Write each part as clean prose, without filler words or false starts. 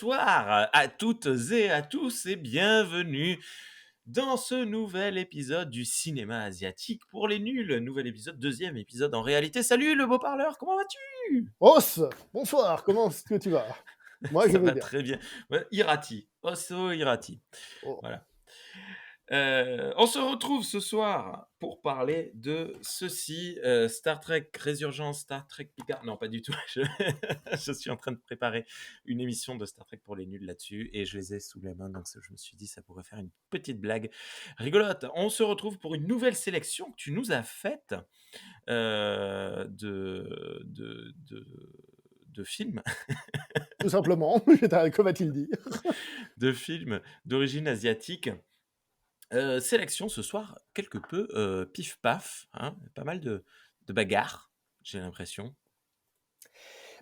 bonsoir à toutes et à tous et bienvenue dans ce nouvel épisode du cinéma asiatique pour les nuls. Nouvel épisode, deuxième épisode en réalité. Salut le beau parleur, comment vas-tu? Os, bonsoir, comment est-ce que tu vas? Moi, je Ça vais va bien. très bien. Ouais, Irati, Osso Irati. Oh. Voilà. On se retrouve ce soir pour parler de ceci, Star Trek Résurgence, Star Trek Picard. Non, pas du tout. Je suis en train de préparer une émission de Star Trek pour les nuls là-dessus et je les ai sous la main, donc je me suis dit ça pourrait faire une petite blague rigolote. On se retrouve pour une nouvelle sélection que tu nous as faite de films, Tout simplement, que va-t-il dire? de films d'origine asiatique. Sélection ce soir quelque peu pif paf, hein, pas mal de bagarres, j'ai l'impression.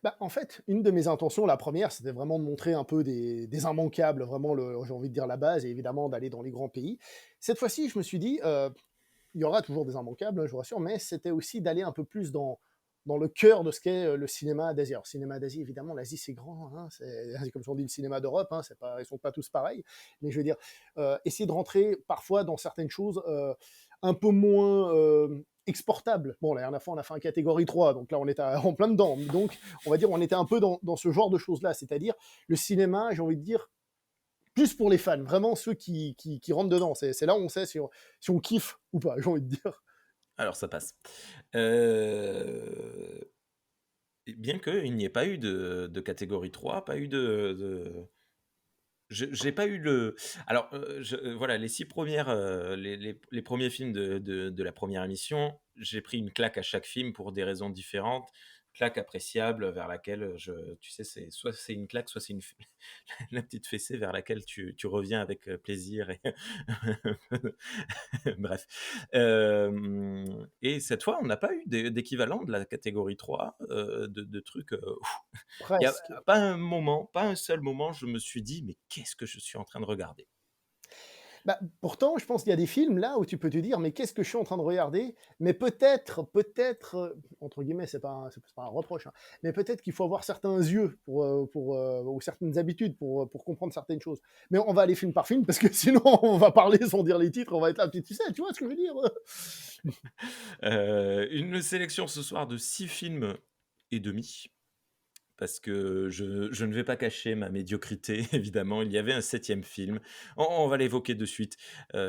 Bah, en fait, une de mes intentions, la première, c'était vraiment de montrer un peu des immanquables, vraiment j'ai envie de dire la base et évidemment d'aller dans les grands pays. Cette fois-ci, je me suis dit, il y aura toujours des immanquables, hein, je vous rassure, mais c'était aussi d'aller un peu plus dans le cœur de ce qu'est le cinéma d'Asie. Alors, cinéma d'Asie, évidemment, l'Asie, c'est grand, hein, c'est comme si on dit le cinéma d'Europe, hein, ils sont pas tous pareils, mais je veux dire, essayer de rentrer parfois dans certaines choses un peu moins exportables. Bon, la dernière fois, on a fait un catégorie 3, donc là, on est en plein dedans. Donc, on va dire, on était un peu dans ce genre de choses-là, c'est-à-dire le cinéma, j'ai envie de dire, plus pour les fans, vraiment ceux qui rentrent dedans. C'est là où on sait si on kiffe ou pas, j'ai envie de dire. Alors ça passe. Heu, bien qu'il n'y ait pas eu de catégorie 3, pas eu de j'ai pas eu le alors, voilà les 6 premières, les 1 films de la première émission, j'ai pris une claque à chaque film pour des raisons différentes. Claque appréciable vers laquelle, tu sais, c'est une claque, soit c'est une f la petite fessée vers laquelle tu reviens avec, plaisir et bref. Et cette fois, on n'a pas eu d'équivalent de la catégorie 3, de trucs, il y a Presque. pas un moment, pas un seul moment, je me suis dit: «Mais qu'est-ce que je suis en train de regarder?» Bah, pourtant, je pense qu'il y a des films là où tu peux te dire: «Mais qu'est-ce que je suis en train de regarder?» mais peut-être, entre guillemets, c'est pas un reproche, hein, mais peut-être qu'il faut avoir certains yeux ou certaines habitudes pour comprendre certaines choses. Mais on va aller film par film parce que sinon on va parler sans dire les titres, on va être là, tu sais, tu vois ce que je veux dire? Une sélection ce soir de 6 films et demi, parce que je ne vais pas cacher ma médiocrité, évidemment. Il y avait un septième film. On va l'évoquer de suite,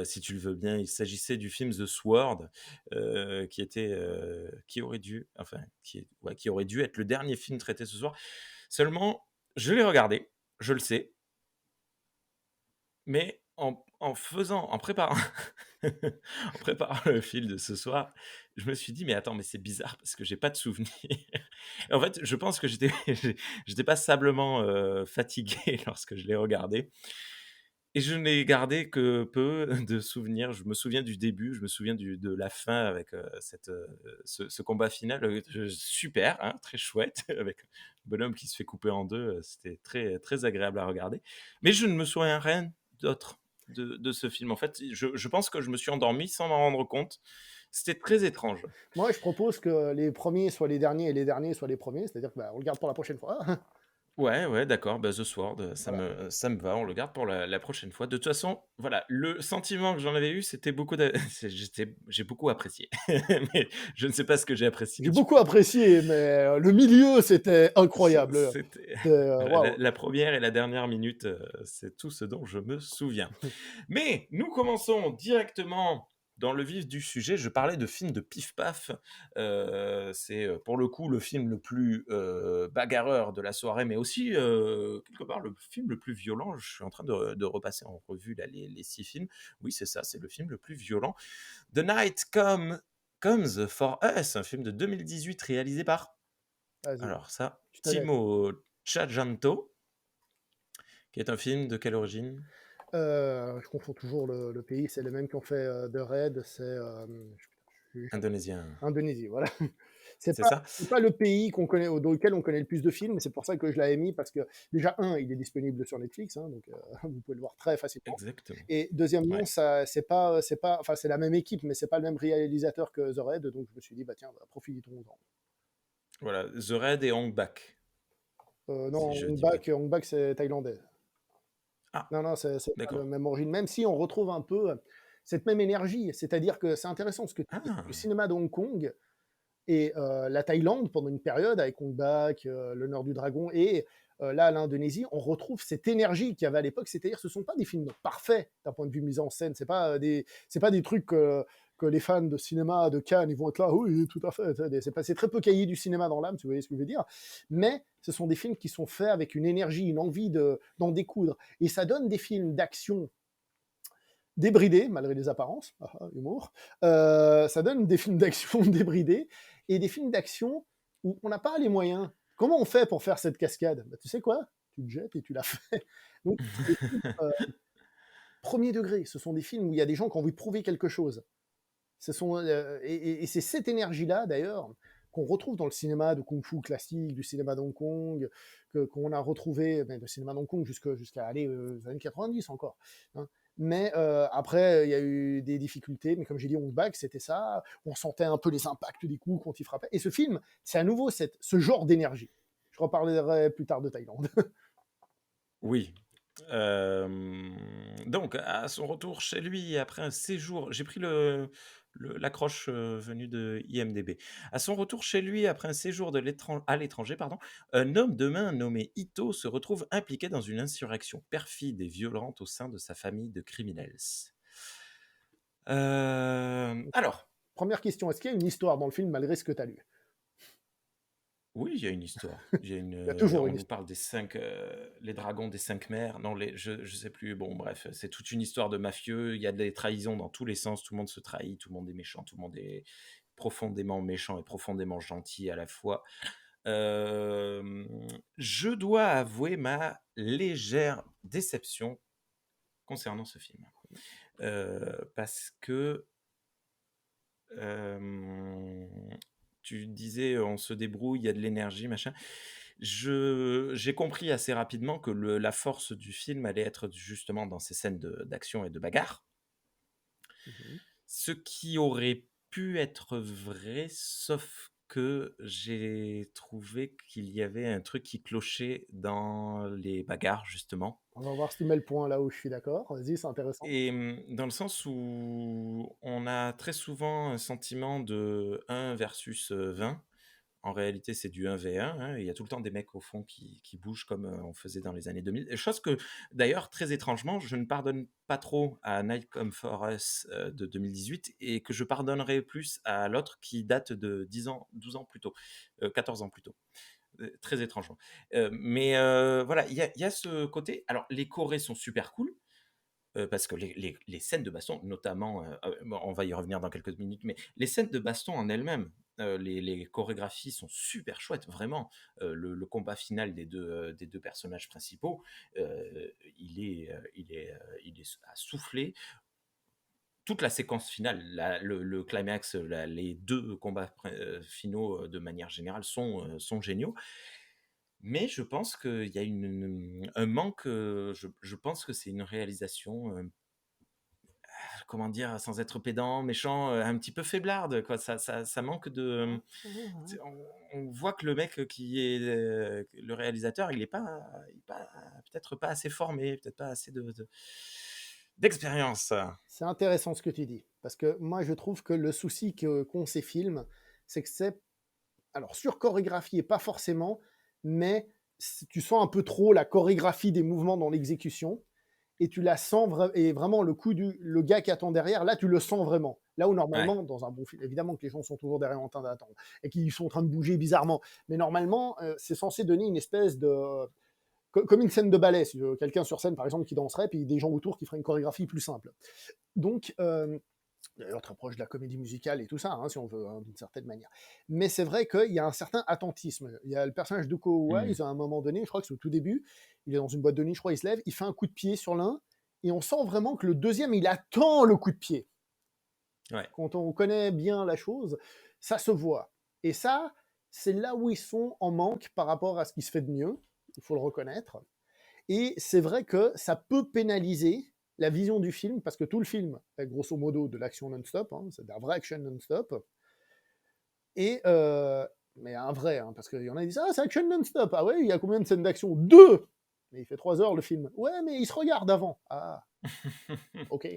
si tu le veux bien. Il s'agissait du film The Sword, qui aurait dû enfin, qui aurait dû être le dernier film traité ce soir. Seulement, je l'ai regardé, je le sais, mais en préparant en préparant le film de ce soir, je me suis dit: «Mais attends, mais c'est bizarre parce que j'ai pas de souvenir». En fait, je pense que j'étais passablement, fatigué lorsque je l'ai regardé et je n'ai gardé que peu de souvenirs. Je me souviens du début, je me souviens de la fin avec, ce combat final, super, hein, très chouette avec le bonhomme qui se fait couper en 2. C'était très très agréable à regarder. Mais je ne me souviens rien d'autre de ce film. En fait, je pense que je me suis endormi sans m'en rendre compte. C'était très étrange. Moi, je propose que les premiers soient les derniers et les derniers soient les premiers, c'est-à-dire que, bah, on le garde pour la prochaine fois. Ouais, ouais, d'accord, bah, The Sword, Voilà. ça me va, on le garde pour la prochaine fois. De toute façon, voilà, le sentiment que j'en avais eu, c'était beaucoup de j'ai beaucoup apprécié. Mais je ne sais pas ce que j'ai apprécié J'ai du beaucoup coup. apprécié, mais le milieu, c'était Ce incroyable. c'était C'est, voilà, waouh! la 1re et la dernière minute, c'est tout ce dont je me souviens. Mais nous commençons directement dans le vif du sujet. Je parlais de film de pif paf. C'est, pour le coup, le film le plus, bagarreur de la soirée, mais aussi, quelque part, le film le plus violent. Je suis en train de repasser en revue là les 6 films. Oui, c'est ça, c'est le film le plus violent. The Night Comes for Us, un film de 2018 réalisé par, Vas-y, alors ça, je te laisse. Timo Tchadjanto, qui est un film de quelle origine? Je confonds toujours le pays, c'est les mêmes qui ont fait, The Raid, je suis Indonésien, Indonésie, voilà. C'est c'est pas ça? c'est pas le pays qu'on connaît dans lequel on connaît le plus de films, c'est pour ça que je l'avais mis parce que déjà il est disponible sur Netflix, hein, donc vous pouvez le voir très facilement Exactement. et deuxièmement, Ouais. ça c'est pas enfin, c'est la même équipe, mais c'est pas le même réalisateur que The Raid, donc je me suis dit: «Bah, tiens, bah, profitons-en». Voilà, The Raid et Hong Bak. Non, si je Hong dis pas de Bak, Hong Bak, c'est thaïlandais. ah, Non, non, c'est pas le d'accord. même origine, même si on retrouve un peu, cette même énergie. C'est-à-dire que c'est intéressant ce que tu dis. Le Ah! cinéma de Hong Kong et la Thaïlande pendant une période avec Hong Bak, L'Honneur du Dragon et là l'Indonésie, on retrouve cette énergie qu'il y avait à l'époque. C'est-à-dire, ce sont pas des films parfaits d'un point de vue mise en scène. C'est pas des trucs que les fans de cinéma de Cannes ils vont être là. Oui, tout à fait. C'est très peu cahier du cinéma dans l'âme, si vous voyez ce que je veux dire. Mais ce sont des films qui sont faits avec une énergie, une envie d'en découdre, et ça donne des films d'action débridés, malgré les apparences, humour. Ça donne des films d'action débridés et des films d'action où on n'a pas les moyens. Comment on fait pour faire cette cascade? Bah, tu sais quoi? Tu te jettes et tu la fais. Donc, c'est des films premier degré. Ce sont des films où il y a des gens qui ont envie de prouver quelque chose. Et c'est cette énergie-là, d'ailleurs, qu'on retrouve dans le cinéma de kung-fu classique, du cinéma d'Hong Kong, qu'on a retrouvé, ben, le cinéma d'Hong Kong jusqu'à aller aux années 90 encore. Hein. Mais après, il y a eu des difficultés. Mais comme j'ai dit, Hong Bak, c'était ça. On sentait un peu les impacts des coups quand il frappait. Et ce film, c'est à nouveau ce genre d'énergie. Je reparlerai plus tard de Thaïlande. Oui. Donc à son retour chez lui après un séjour j'ai pris l'accroche, venue de IMDb. À son retour chez lui après un séjour à l'étranger, pardon, un homme de main nommé Ito se retrouve impliqué dans une insurrection perfide et violente au sein de sa famille de criminels. Alors, Première question, est-ce qu'il y a une histoire dans le film malgré ce que tu as lu? oui, il y a une histoire. Il y a Il y a toujours on une nous histoire. parle des 5, les dragons des 5 mers. Non, je sais plus. Bon, bref, c'est toute une histoire de mafieux. Il y a des trahisons dans tous les sens. Tout le monde se trahit, tout le monde est méchant, tout le monde est profondément méchant et profondément gentil à la fois. Hem, je dois avouer ma légère déception concernant ce film. Parce que, hem, tu disais, on se débrouille, il y a de l'énergie, machin. J'ai compris assez rapidement que la force du film allait être justement dans ces scènes d'action et de bagarre. Mhm. Ce qui aurait pu être vrai, sauf que j'ai trouvé qu'il y avait un truc qui clochait dans les bagarres, justement. On va voir si tu mets le point là où je suis d'accord. Vas-y, c'est intéressant. Et dans le sens où on a très souvent un sentiment de 1 versus 20. En réalité, c'est du 1v1, hein, il y a tout le temps des mecs au fond qui bougent comme on faisait dans les années 2000. Chose que, d'ailleurs, très étrangement, je ne pardonne pas trop à Night Come For Us de 2018 et que je pardonnerai plus à l'autre qui date de 10 ans, 12 ans plus tôt, 14 ans plus tôt. Très étrangement. Mais voilà, il y a ce côté. Alors, les chorés sont super cool. Parce que les scènes de baston, notamment, bon, on va y revenir dans quelques minutes, mais les scènes de baston en elles-mêmes, les chorégraphies sont super chouettes, vraiment. Le combat final des 2 personnages principaux, il est à souffler. Toute la séquence finale, le climax, les 2 combats finaux, de manière générale sont géniaux. Mais je pense qu'il y a un manque, je pense que c'est une réalisation, comment dire, sans être pédant, méchant, un petit peu faiblarde, quoi. Ça manque de, Mhm. tu on voit que le mec qui est, le réalisateur, il est pas peut-être pas assez formé, peut-être pas assez d'expérience. C'est intéressant ce que tu dis, parce que moi je trouve que le souci qu'ont ces films, c'est que c'est, alors sur chorégraphié, pas forcément, mais tu sens un peu trop la chorégraphie des mouvements dans l'exécution, et tu la sens, et vraiment le gars qui attend derrière, là tu le sens vraiment. Là où Ouais, normalement, dans un bon film, évidemment que les gens sont toujours derrière en train d'attendre, et qu'ils sont en train de bouger bizarrement, mais normalement, c'est censé donner une espèce de, comme une scène de ballet, si quelqu'un sur scène par exemple qui danserait, puis des gens autour qui feraient une chorégraphie plus simple. Donc, d'ailleurs très proche de la comédie musicale et tout ça, hein, si on veut, hein, d'une certaine manière. Mais c'est vrai qu'il y a un certain attentisme. Il y a le personnage d'Uko mmh, Wise, à un moment donné, je crois que c'est au tout début, il est dans une boîte de nuit, je crois, il se lève, il fait un coup de pied sur l'un, et on sent vraiment que le deuxième, il attend le coup de pied. ouais. Quand on connaît bien la chose, ça se voit. Et ça, c'est là où ils sont en manque par rapport à ce qui se fait de mieux, il faut le reconnaître. Et c'est vrai que ça peut pénaliser la vision du film, parce que tout le film est grosso modo de l'action non-stop, hein, c'est de la vraie action non-stop. Et mais un vrai, hein, parce qu'il y en a qui disent: «Ah, c'est action non-stop». Ah ouais, il y a combien de scènes d'action? 2. Mais il fait 3 heures le film. Ouais, mais il se regarde avant. Ah, OK.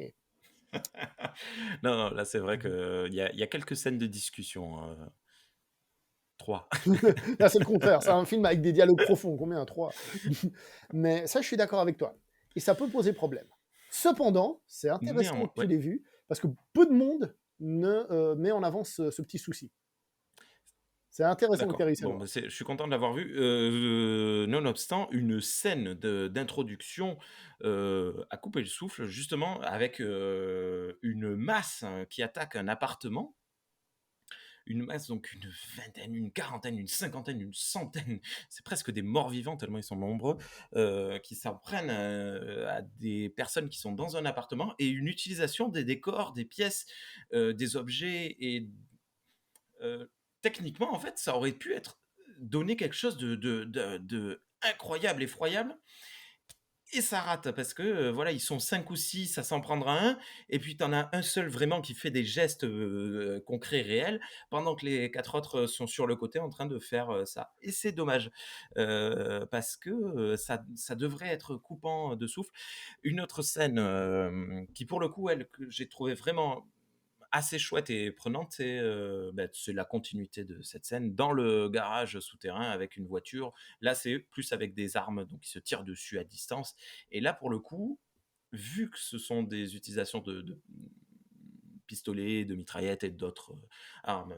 Non, non, là, c'est vrai Mmh. qu'il y a quelques scènes de discussion, 3. Là, c'est le contraire. C'est un film avec des dialogues profonds. Combien? 3. Mais ça, je suis d'accord avec toi et ça peut poser problème. Cependant, c'est intéressant Néanmoins que tu ouais, l'aies vu parce que peu de monde met en avant ce petit souci. C'est intéressant que tu aies d'accord. réussi à le Bon, voir. bah, je suis content de l'avoir vu. Nonobstant, une scène d'introduction, a coupé le souffle justement avec, une masse, qui attaque un appartement. Une masse, donc une vingtaine, une quarantaine, une cinquantaine, une centaine, c'est presque des morts vivants tellement ils sont nombreux, qui s'en prennent, à des personnes qui sont dans un appartement et une utilisation des décors, des pièces, des objets et techniquement, en fait, ça aurait pu être donner quelque chose de incroyable, effroyable et ça rate parce que, voilà, ils sont 5 ou 6 à s'en prendre à un et puis tu en as un seul vraiment qui fait des gestes, concrets, réels, pendant que les 4 autres, sont sur le côté en train de faire, ça et c'est dommage, parce que, ça devrait être coupant de souffle. Une autre scène, qui pour le coup, elle, que j'ai trouvé vraiment assez chouette et prenante, c'est la continuité de cette scène dans le garage souterrain avec une voiture. Là, c'est plus avec des armes, donc ils se tirent dessus à distance. Et là, pour le coup, vu que ce sont des utilisations de pistolets, de mitraillettes et d'autres armes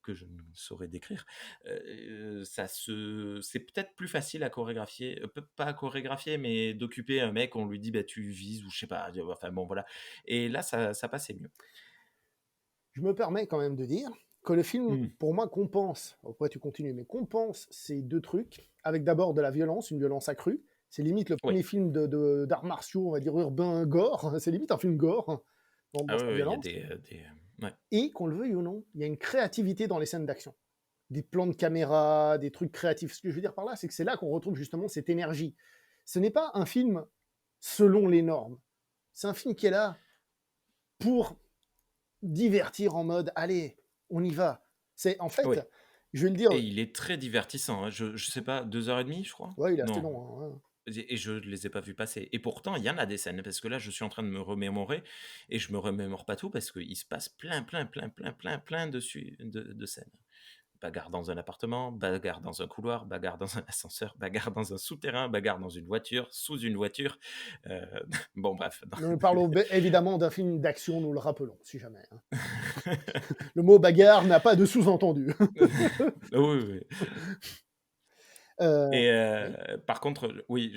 que je ne saurais décrire, c'est peut-être plus facile à chorégraphier, pas à chorégraphier, mais d'occuper un mec, on lui dit bah, tu vises ou je sais pas, enfin bon voilà. Et là, ça passait mieux. Je me permets quand même de dire que le film, Mm. pour moi, compense, après tu continues, mais compense ces 2 trucs avec d'abord de la violence, une violence accrue. C'est limite le Oui. premier film d'arts martiaux, on va dire urbain gore. C'est limite un film gore dans Ah oui, sa oui, il y a violence ouais. et qu'on le veuille ou non, il y a une créativité dans les scènes d'action. Des plans de caméra, des trucs créatifs. Ce que je veux dire par là, c'est que c'est là qu'on retrouve justement cette énergie. Ce n'est pas un film selon les normes. C'est un film qui est là pour divertir en mode allez, on y va. C'est en fait, Oui je vais le dire, et il est très divertissant, hein. Je sais pas, 2 heures et demie, je crois? ouais, il est assez Non long, hein. et je ne les ai pas vus passer et pourtant il y en a des scènes parce que là, je suis en train de me remémorer et je me remémore pas tout parce qu'il se passe plein, plein, plein, plein, plein, plein de scènes. Bagarre dans un appartement, bagarre dans un couloir, bagarre dans un ascenseur, bagarre dans un souterrain, bagarre dans une voiture, sous une voiture, heu, bon bref, Nous parlons évidemment d'un film d'action, nous le rappelons, si jamais, hein. Le mot bagarre n'a pas de sous-entendu. oui, oui, oui. Et Oui. par contre, oui,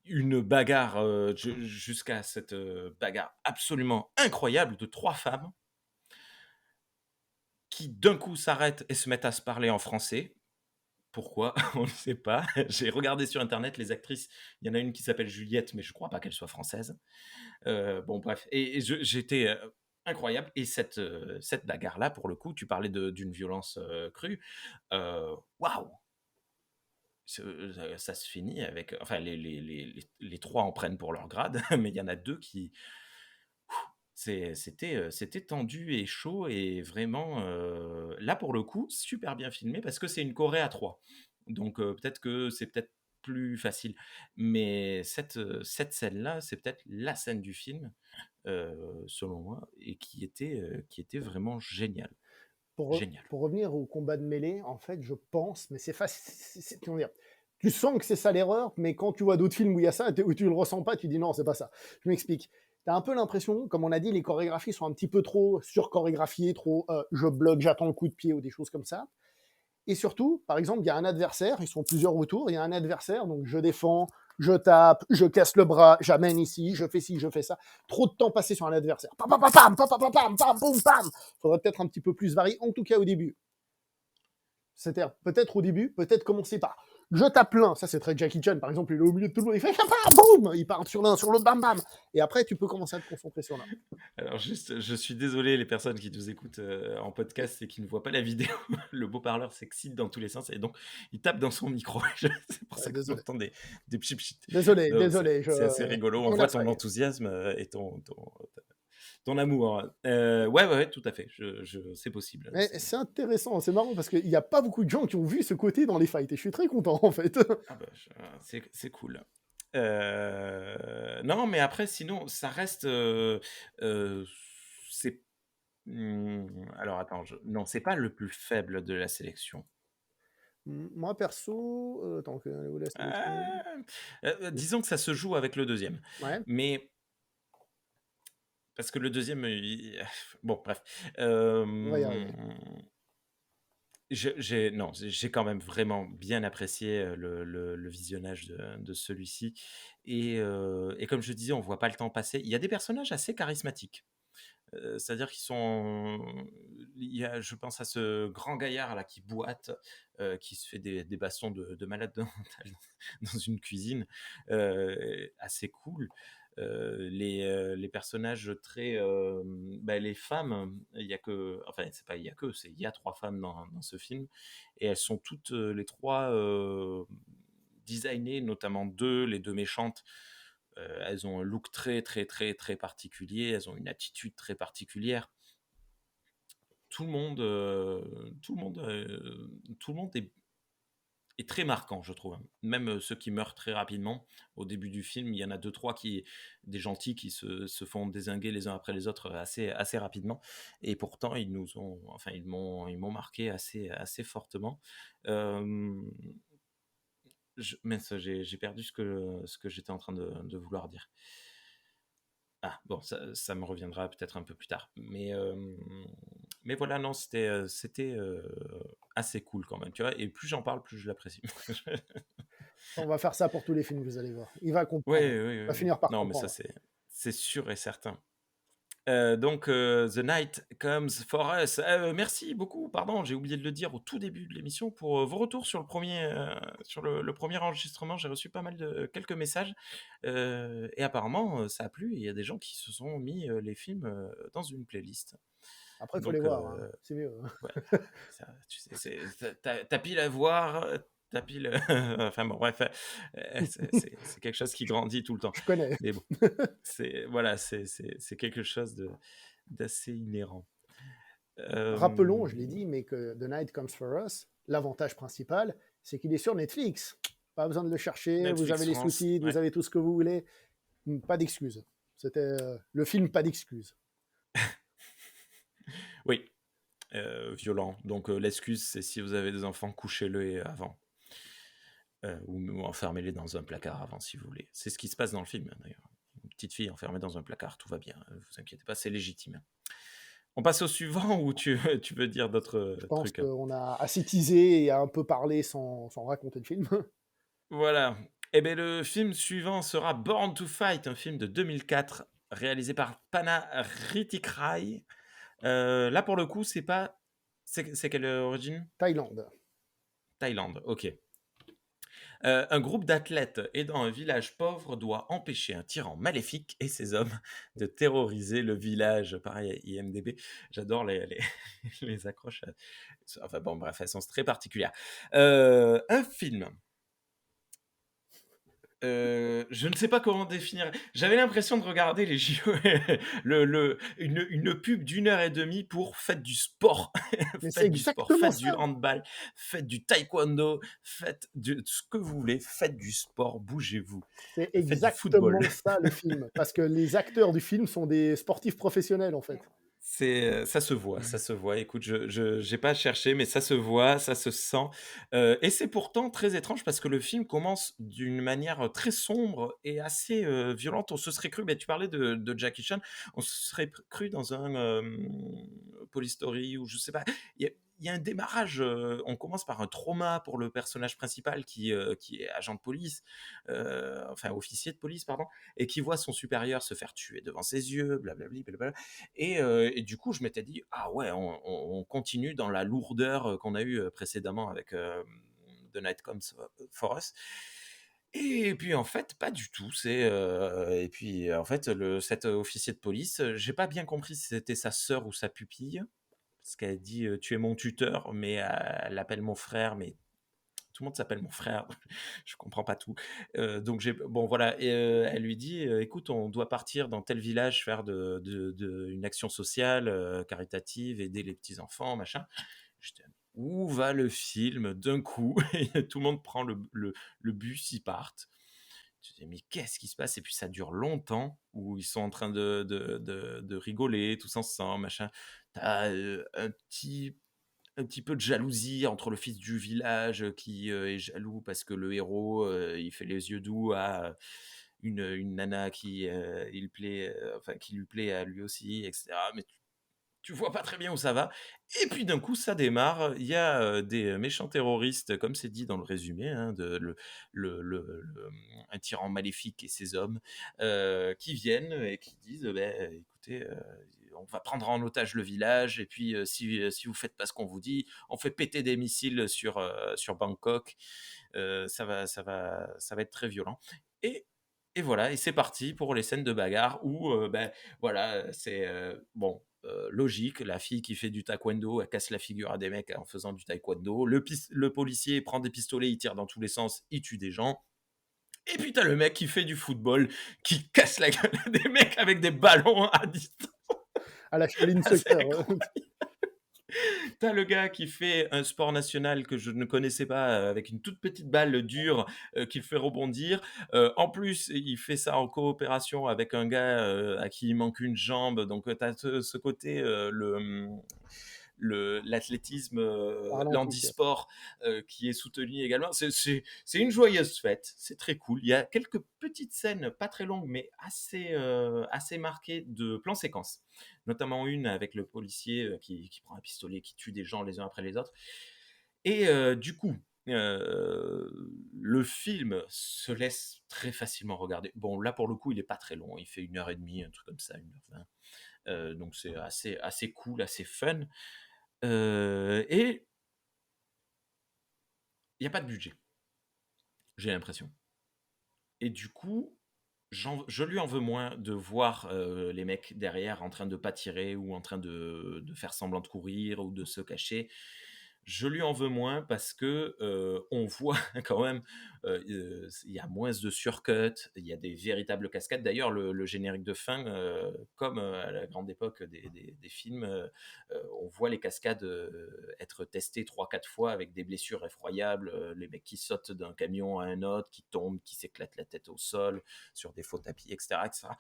une bagarre, jusqu'à cette, bagarre absolument incroyable de 3 femmes qui d'un coup s'arrêtent et se mettent à se parler en français. Pourquoi? On ne sait pas. J'ai regardé sur internet les actrices, il y en a une qui s'appelle Juliette, mais je crois pas qu'elle soit française. Bon bref et j'étais, incroyable et cette bagarre-là, pour le coup, tu parlais d'une violence, crue, waouh! Ça se finit avec enfin les 3 en prennent pour leur grade, mais il y en a 2 qui c'était tendu et chaud et vraiment, là pour le coup, super bien filmé parce que c'est une choré à 3. Donc peut-être que c'est peut-être plus facile. Mais cette scène-là, c'est peut-être la scène du film, selon moi et qui était vraiment géniale, géniale. Pour revenir au combat de mêlée, en fait, je pense, mais c'est facile, comment dire, tu sens que c'est ça l'erreur, mais quand tu vois d'autres films où il y a ça, où tu le ressens pas, tu dis non, c'est pas ça. Je m'explique. Tu as un peu l'impression, comme on a dit, les chorégraphies sont un petit peu trop surchorégraphiées, trop je bloque, j'attends le coup de pied ou des choses comme ça. Et surtout, par exemple, il y a un adversaire, ils sont plusieurs autour, il y a un adversaire, donc je défends, je tape, je casse le bras, j'amène ici, je fais ci, je fais ça. Trop de temps passé sur un adversaire. Pam, pam, pam, pam, pam, pam, pam, pam, boum, pam. Faudrait peut-être un petit peu plus varier, en tout cas au début. C'est-à-dire, peut-être au début, peut-être commencer par je tape l'un, ça c'est très Jackie Chan, par exemple, il est au milieu de tout le monde, il fait boum, il part sur l'un, sur l'autre, bam, bam. Et après, tu peux commencer à te concentrer sur l'un. Alors juste, je suis désolé les personnes qui nous écoutent, en podcast et qui ne voient pas la vidéo. Le beau-parleur s'excite dans tous les sens et donc il tape dans son micro. C'est pour ça qu'on Désolé. entend des pchip chip. Désolé, Non, désolé, c'est assez rigolo. On on voit a ton failli. enthousiasme, et ton amour. Ouais, ouais, ouais, tout à fait, c'est possible, Mais c'est intéressant, c'est marrant parce qu'il y a pas beaucoup de gens qui ont vu ce côté dans les fights et je suis très content, en fait. ah bah, c'est cool. Non, mais après sinon ça reste, heu, c'est, alors attends, non, c'est pas le plus faible de la sélection. Moi perso, attends que où la sélection? Disons que ça se joue avec le deuxième, Ouais, mais parce que le deuxième, bon bref, on va y arriver. j'ai quand même vraiment bien apprécié, le visionnage de celui-ci et comme je disais, on voit pas le temps passer. Il y a des personnages assez charismatiques. C'est-à-dire qu'ils sont il y a je pense à ce grand gaillard là qui boite, qui se fait des bastons de malade mental dans une cuisine, assez cool. Les personnages très, bah, les femmes, il y a que enfin c'est pas il y a que, c'est il y a 3 femmes dans ce film et elles sont toutes, les 3 designées, notamment 2 les 2 méchantes. Elles ont un look très, très, très, très particulier, elles ont une attitude très particulière. Tout le monde, tout le monde est très marquant, je trouve, hein. Même, ceux qui meurent très rapidement, au début du film, il y en a deux trois des gentils qui se font dézinguer les uns après les autres, assez rapidement et pourtant ils m'ont marqué assez fortement. Hem, mince, j'ai perdu ce que j'étais en train de vouloir dire. Ah bon, ça me reviendra peut-être un peu plus tard. Mais voilà, non, c'était, assez cool quand même, tu vois? Et plus j'en parle, plus je l'apprécie. On va faire ça pour tous les films, vous allez voir. Il va comprendre. Ouais, oui, Il oui, va oui. finir par Non, mais ça, comprendre. c'est sûr et certain. Donc The Night Comes for Us. Merci beaucoup, pardon, j'ai oublié de le dire au tout début de l'émission pour, vos retours sur sur le 1er enregistrement. J'ai reçu pas mal de quelques messages, et apparemment, ça a plu et il y a des gens qui se sont mis, les films, dans une playlist. Après, il faut les Donc voir, hein, c'est mieux, hein. voilà, ça tu sais, tu pile à voir, tu pile enfin bon bref, c'est quelque chose qui grandit tout le temps. Je connais. Mais bon, c'est quelque chose d'assez inhérent. Rappelons, je Hem, l'ai dit, mais que The Night Comes for Us, l'avantage principal, c'est qu'il est sur Netflix. Pas besoin de le chercher, vous avez Netflix les France, sous-titres, vous ouais. avez tout ce que vous voulez. Pas d'excuses. C'était le film, pas d'excuses. Oui, violent. Donc l'excuse, c'est si vous avez des enfants, couchez-les avant, ou enfermez-les dans un placard avant si vous voulez. C'est ce qui se passe dans le film, hein, d'ailleurs. Une petite fille enfermée dans un placard, tout va bien, vous inquiétez pas, c'est légitime. On passe au suivant ou tu veux dire d'autres, Je pense trucs? qu'on a assez teasé et un peu parlé sans raconter le film. Voilà. Et beh, le film suivant sera Born to Fight, un film de 2004 réalisé par Pana Ritchie. Là, pour le coup, c'est quelle, origine? Thaïlande. Thaïlande, OK. Un groupe d'athlètes aidant un village pauvre doit empêcher un tyran maléfique et ses hommes de terroriser le village. Pareil, IMDb, j'adore les accroches, enfin bon, bref, elles sont très particulières. Un film. Je ne sais pas comment définir. J'avais l'impression de regarder les JO, une pub d'une heure et demie pour faites du sport, Mais c'est faites du sport, exactement faites ça. du handball, faites du taekwondo, faites ce que vous voulez, faites du sport, bougez-vous, C'est faites du football. exactement ça le film. Parce que les acteurs du film sont des sportifs professionnels, en fait. Ça se voit, ça se voit. Écoute, je j'ai pas cherché, mais ça se voit, ça se sent, et c'est pourtant très étrange parce que le film commence d'une manière, très sombre et assez, violente. On se serait cru, beh, tu parlais de Jackie Chan, on se serait cru dans un, Police Story ou je sais pas. Il y a un démarrage, on commence par un trauma pour le personnage principal qui est agent de police, enfin officier de police, pardon, et qui voit son supérieur se faire tuer devant ses yeux, blablabli, blablabla. Et du coup, je m'étais dit: «Ah ouais, on continue dans la lourdeur, qu'on a eue, précédemment avec, The Night Comes for Us». Et puis en fait, pas du tout. Et puis en fait, cet officier de police, j'ai pas bien compris si c'était sa sœur ou sa pupille, parce qu'elle dit: «Tu es mon tuteur», mais elle l'appelle mon frère, mais tout le monde s'appelle mon frère, je comprends pas tout. Donc bon voilà et elle lui dit, «Écoute, on doit partir dans tel village faire une action sociale, caritative, aider les petits enfants, machin». J'étais: «Où va le film?» D'un coup, et tout le monde prend le bus, ils partent. Tu te dis: «Mais qu'est-ce qui se passe?» Et puis ça dure longtemps, où ils sont en train de rigoler tous ensemble, machin. T'as un petit peu de jalousie entre le fils du village, qui, est jaloux parce que le héros, il fait les yeux doux à une nana qui lui plaît à lui aussi et cetera. Mais tu vois pas très bien où ça va et puis d'un coup ça démarre, il y a, des méchants terroristes comme c'est dit dans le résumé, hein, de un tyran maléfique et ses hommes, qui viennent et qui disent: «Beh, écoutez, on va prendre en otage le village et puis, si vous faites pas ce qu'on vous dit, on fait péter des missiles sur Bangkok, ça va être très violent» et et voilà et c'est parti pour les scènes de bagarre où, voilà, c'est, bon, logique, la fille qui fait du taekwondo, elle casse la figure à des mecs en faisant du taekwondo. Le policier prend des pistolets, il tire dans tous les sens, il tue des gens. Et puis t'as le mec qui fait du football, qui casse la gueule à des mecs avec des ballons à distance. À la Shaolin Ah, c'est Soccer, ouais. incroyable. T'as le gars qui fait un sport national que je ne connaissais pas, avec une toute petite balle dure, qu'il fait rebondir. En plus, il fait ça en coopération avec un gars, à qui il manque une jambe. Donc, tu as ce côté, l'athlétisme, Paralympique. l'handisport, qui est soutenu également. C'est une joyeuse fête, c'est très cool. Il y a quelques petites scènes, pas très longues, mais assez marquées de plans séquences. Notamment une avec le policier qui prend un pistolet, qui tue des gens les uns après les autres. Et du coup, le film se laisse très facilement regarder. Bon, là, pour le coup, il est pas très long. Il fait 1 h 30, un truc comme ça, 1 h 20. Donc c'est assez cool, assez fun. Et il y a pas de budget, j'ai l'impression. Et du coup, je lui en veux moins de voir, les mecs derrière en train de pas tirer ou en train de faire semblant de courir ou de se cacher. Je lui en veux moins parce que, on voit quand même, il y a moins de surcut, il y a des véritables cascades. D'ailleurs, le générique de fin, comme, à la grande époque des films, on voit les cascades, être testées 3 4 fois avec des blessures effroyables, les mecs qui sautent d'un camion à un autre, qui tombent, qui s'éclatent la tête au sol, sur des faux tapis et cetera et cetera.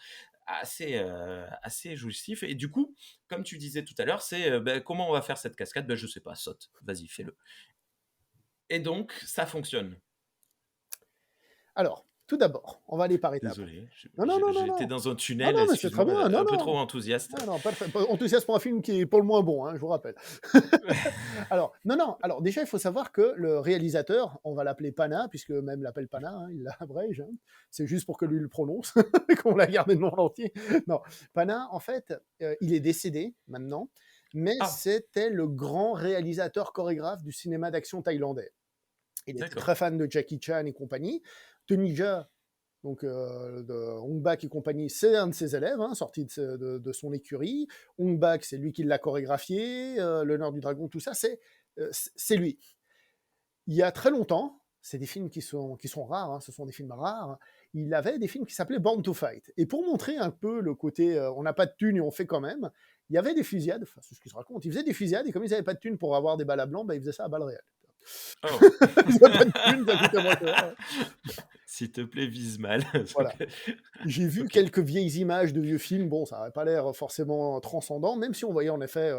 Assez jouissif et du coup, comme tu disais tout à l'heure, c'est, comment on va faire cette cascade? Je sais pas, saute, vas-y, fais-le et donc ça fonctionne. Alors, tout d'abord, on va aller par étapes. Désolé, Non, non, non, non, j'étais non. dans un Non, tunnel, non, mais c'est très excuse-moi, bien. Non, un peu non. trop enthousiaste. Non, non, parfait. Enthousiasme pour un film qui est pour le moins bon, hein, je vous rappelle. Alors, non, non. Alors, déjà, il faut savoir que le réalisateur, on va l'appeler Pana, puisque même l'appelle Pana, hein, il l'abrège. Hein. C'est juste pour que lui le prononce, qu'on l'a gardé le nom entier. Non, Pana, en fait, il est décédé maintenant, mais Ah, c'était le grand réalisateur chorégraphe du cinéma d'action thaïlandais. Il était d'accord, très fan de Jackie Chan et compagnie. Tony Jaa, donc de Hong Bak et compagnie, c'est un de ses élèves, hein, sorti de son écurie. Hong Bak, c'est lui qui l'a chorégraphié. L'honneur du dragon, tout ça, c'est lui. Il y a très longtemps, c'est des films qui sont rares, hein, ce sont des films rares. Il avait des films qui s'appelaient Born to Fight. Et pour montrer un peu le côté on n'a pas de thunes et on fait quand même, il y avait des fusillades, enfin c'est ce qu'il se raconte, ils faisaient des fusillades et comme ils n'avaient pas de thunes pour avoir des balles à blanc, bah, ils faisaient ça à balles réelles. oh. Ils n'avaient pas de thunes, ça coûtait moins cher. S'il te plaît, vise mal. Voilà. J'ai vu OK. quelques vieilles images de vieux films, bon, ça n'avait pas l'air forcément transcendant, même si on voyait en effet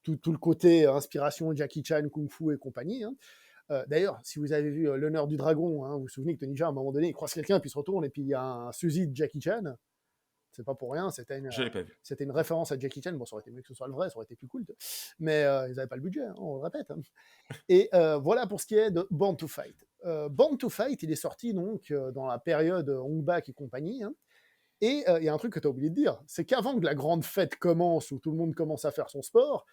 tout le côté inspiration Jackie Chan, Kung Fu et compagnie. Hein. D'ailleurs, si vous avez vu L'honneur du dragon, hein, vous vous souvenez que Tony Jaa, à un moment donné, il croise quelqu'un, puis il se retourne, et puis il y a un sosie de Jackie Chan. C'est pas pour rien, Je l'ai pas vu. c'était une référence à Jackie Chan. Bon, ça aurait été mieux que ce soit le vrai, ça aurait été plus cool. Mais ils n'avaient pas le budget, hein, on le répète. Hein. Et voilà pour ce qui est de Born to Fight. Born to Fight, il est sorti donc dans la période Hong Bak et compagnie. Hein. Et il y a un truc que tu as oublié de dire, c'est qu'avant que la grande fête commence, où tout le monde commence à faire son sport,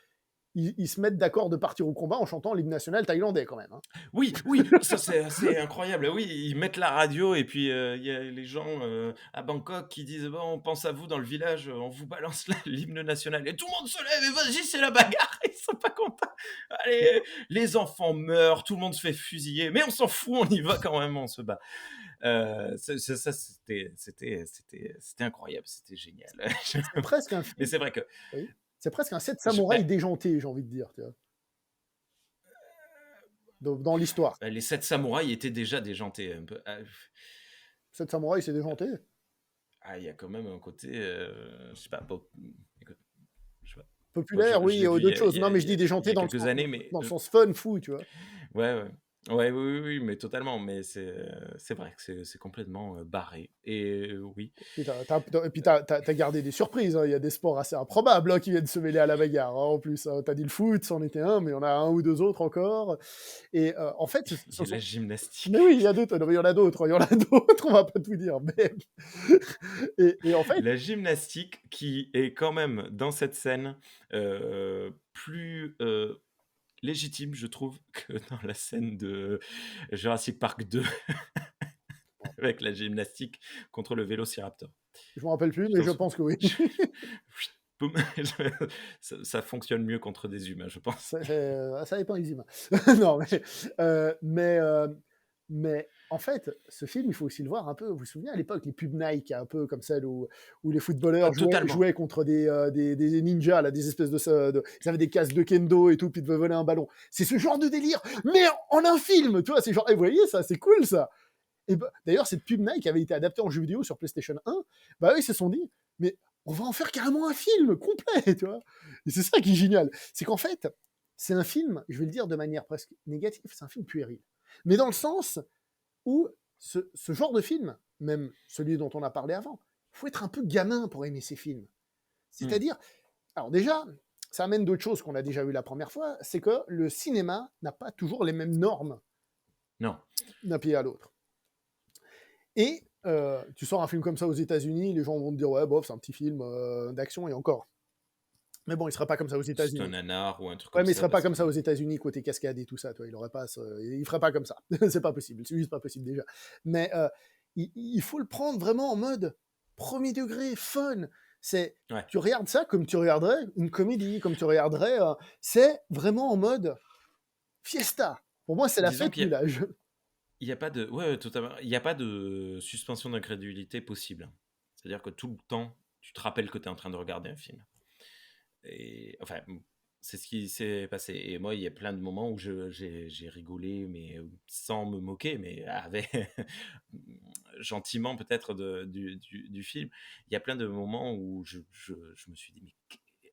ils se mettent d'accord de partir au combat en chantant l'hymne national thaïlandais quand même. Hein. Oui, oui, ça c'est assez incroyable. Oui, ils mettent la radio et puis, il y a les gens, à Bangkok qui disent: «Bon, on pense à vous dans le village, on vous balance l'hymne national» et tout le monde se lève et vas-y, c'est la bagarre. Ils sont pas content. Allez, les enfants meurent, tout le monde se fait fusiller, mais on s'en fout, on y va quand même, on se bat. Ça, c'était incroyable, c'était génial. C'est presque un Mais film, c'est vrai que oui, c'est presque un 7 ben, samouraïs déjanté, j'ai envie de dire, tu vois, dans l'histoire. les 7 samouraïs étaient déjà déjantés un peu. 7 samouraïs, c'est déjanté. Il y a quand même un côté, je sais pas, bon, écoute, je sais pas. Moi, Populaire, je oui, l'ai vu d'autres choses. Non, mais je dis il y déjanté a quelques années, mais dans le sens fun, fou, tu vois. ouais, ouais. Ouais, oui, oui, oui, mais totalement, mais c'est vrai que c'est complètement, barré et oui. Puis t'as gardé des surprises, hein. Il y a des sports assez improbables, hein, qui viennent se mêler à la bagarre, hein, en plus, hein. Tu dit le foot, c'en était un, mais il y en a un ou deux autres encore. Et en fait, Il ce y a la sont... Mais gymnastique. oui, il y a d'autres, non, mais il y en a d'autres, il y en a d'autres, on va pas tout dire. Mais... et en fait, La gymnastique qui est quand même dans cette scène, plus, légitime, je trouve, que dans la scène de Jurassic Park 2 avec la gymnastique contre le vélociraptor. je me rappelle plus, Tu mais t'en je sou pense que oui. Boum, ça fonctionne mieux contre des humains, je pense. Ça dépend des humains. Non, mais en fait, ce film, il faut aussi le voir un peu. Vous vous souvenez à l'époque, les pubs Nike, un peu comme celle où les footballeurs Totalement. jouaient contre des ninjas, là, des espèces ils avaient des casques de kendo et tout, puis ils devaient voler un ballon. C'est ce genre de délire, mais en un film, tu vois. C'est genre, vous voyez ça, c'est cool ça. Et d'ailleurs, cette pub Nike avait été adaptée en jeu vidéo sur PlayStation 1. Bah eux, ils se sont dit, mais on va en faire carrément un film complet, tu vois. Et c'est ça qui est génial. C'est qu'en fait, c'est un film, je vais le dire de manière presque négative, c'est un film puéril. Mais dans le sens où ce genre de film, même celui dont on a parlé avant, il faut être un peu gamin pour aimer ces films. Mmh. C'est-à-dire, alors déjà, ça amène d'autres choses qu'on a déjà vu la première fois, c'est que le cinéma n'a pas toujours les mêmes normes Non. d'un pays à l'autre. Et tu sors un film comme ça aux États-Unis, les gens vont te dire ouais, bof, c'est un petit film d'action et encore. Mais bon, il serait pas comme ça aux C'est un États-Unis. nanar ou un truc Ouais, comme mais il ça serait pas parce comme que ça aux États-Unis côté cascade et tout ça. Toi, il ferait pas comme ça. C'est pas possible. C'est juste pas possible déjà. Mais il faut le prendre vraiment en mode premier degré, fun. C'est ouais. Tu regardes ça comme tu regarderais une comédie, comme tu regarderais. C'est vraiment en mode fiesta. Pour moi, c'est la Disons fête qu'il y a village. il y a pas de ouais, ouais, totalement. Il y a pas de suspension d'incrédulité possible. C'est-à-dire que tout le temps, tu te rappelles que tu es en train de regarder un film et enfin, c'est ce qui s'est passé et moi, il y a plein de moments où j'ai rigolé, mais sans me moquer, mais avec gentiment peut-être du film. Il y a plein de moments où je me suis dit: «Mais